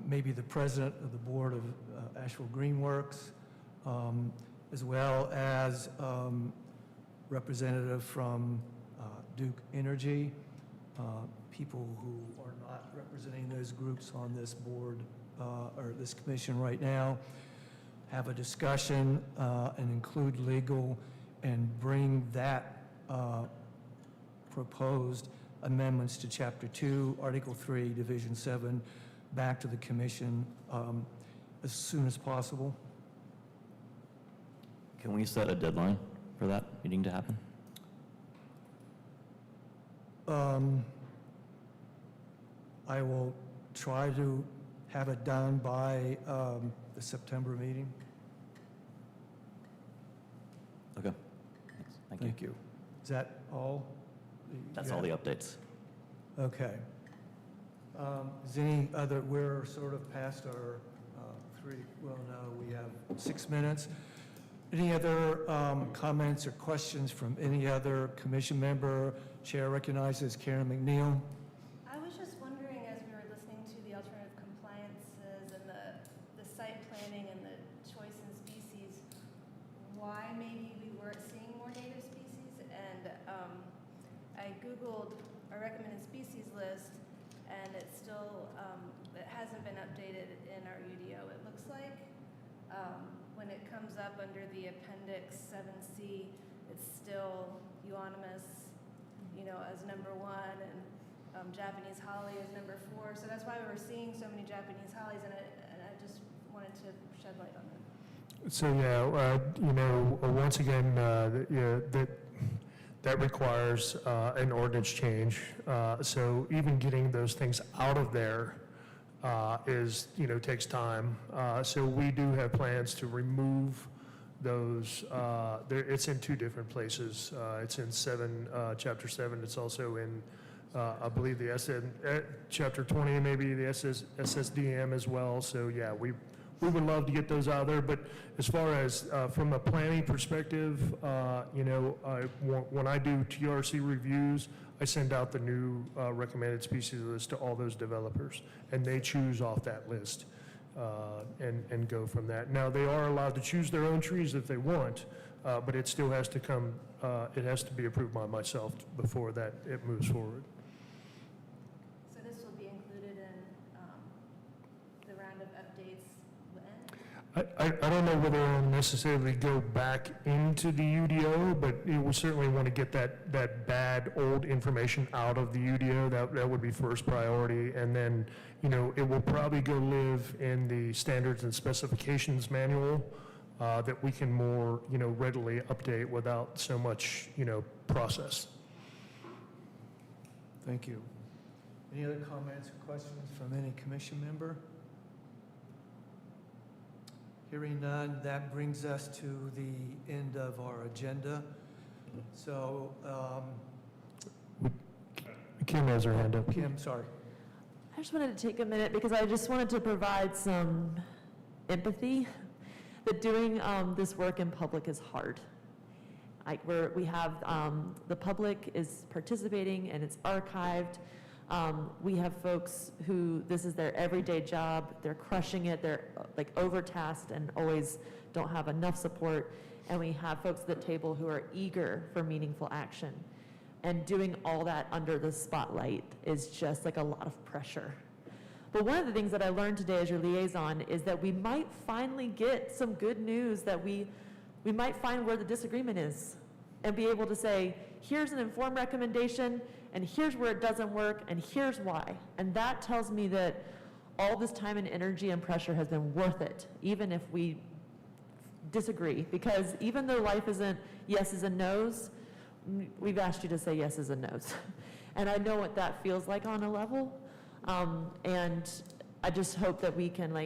maybe the president of the board of Asheville Greenworks, as well as representative from Duke Energy, people who are not representing those groups on this board or this commission right now, have a discussion and include legal and bring that proposed amendments to Chapter 2, Article 3, Division 7, back to the commission as soon as possible. Can we set a deadline for that meeting to happen? I will try to have it done by the September meeting. Okay. Thank you. Is that all? That's all the updates. Okay. Is any other, we're sort of past our well, no, we have 6 minutes. Any other comments or questions from any other commission member? Chair recognizes Karen McNeil. I was just wondering, as we were listening to the alternative compliances and the site planning and the choice in species, why maybe we weren't seeing more native species. And I Googled a recommended species list, and it's still, it hasn't been updated in our UDO, it looks like. When it comes up under the Appendix 7C, it's still euonymus, as number 1, and Japanese holly is number 4. So that's why we were seeing so many Japanese hollies, and I just wanted to shed light on that. So, yeah, once again, that requires an ordinance change. So even getting those things out of there takes time. So we do have plans to remove those. It's in 2 different places. It's in Chapter 7. It's also in, I believe, the Chapter 20, maybe the SSDM as well. So yeah, we would love to get those out there. But as far as from a planning perspective, when I do TRC reviews, I send out the new recommended species list to all those developers, and they choose off that list and go from that. Now, they are allowed to choose their own trees if they want, but it still has to come, it has to be approved by myself before that it moves forward. So this will be included in the round of updates when? I don't know whether I'll necessarily go back into the UDO, but we certainly want to get that bad old information out of the UDO. That would be first priority. And then, it will probably go live in the standards and specifications manual that we can more, readily update without so much, process. Thank you. Any other comments or questions from any commission member? Hearing none, that brings us to the end of our agenda. So, Kim has her hand up. Kim, sorry. I just wanted to take a minute because I just wanted to provide some empathy that doing this work in public is hard. We have, the public is participating and it's archived. We have folks who, this is their everyday job, they're crushing it, they're like overtasked and always don't have enough support. And we have folks at the table who are eager for meaningful action. And doing all that under the spotlight is just like a lot of pressure. But one of the things that I learned today as your liaison is that we might finally get some good news, that we might find where the disagreement is and be able to say, here's an informed recommendation, and here's where it doesn't work, and here's why. And that tells me that all this time and energy and pressure has been worth it, even if we disagree. Because even though life isn't yeses and nos, we've asked you to say yeses and nos. And I know what that feels like on a level. And I just hope that we can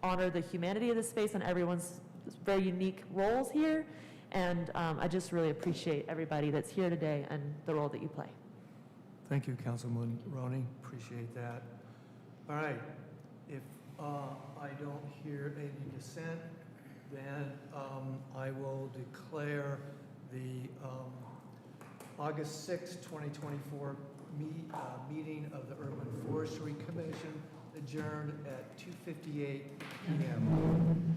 honor the humanity of the space and everyone's very unique roles here. And I just really appreciate everybody that's here today and the role that you play. Thank you, Councilman Roney. Appreciate that. All right. If I don't hear any dissent, then I will declare the August 6, 2024 meeting of the Urban Forestry Commission adjourned at 2:58 p.m.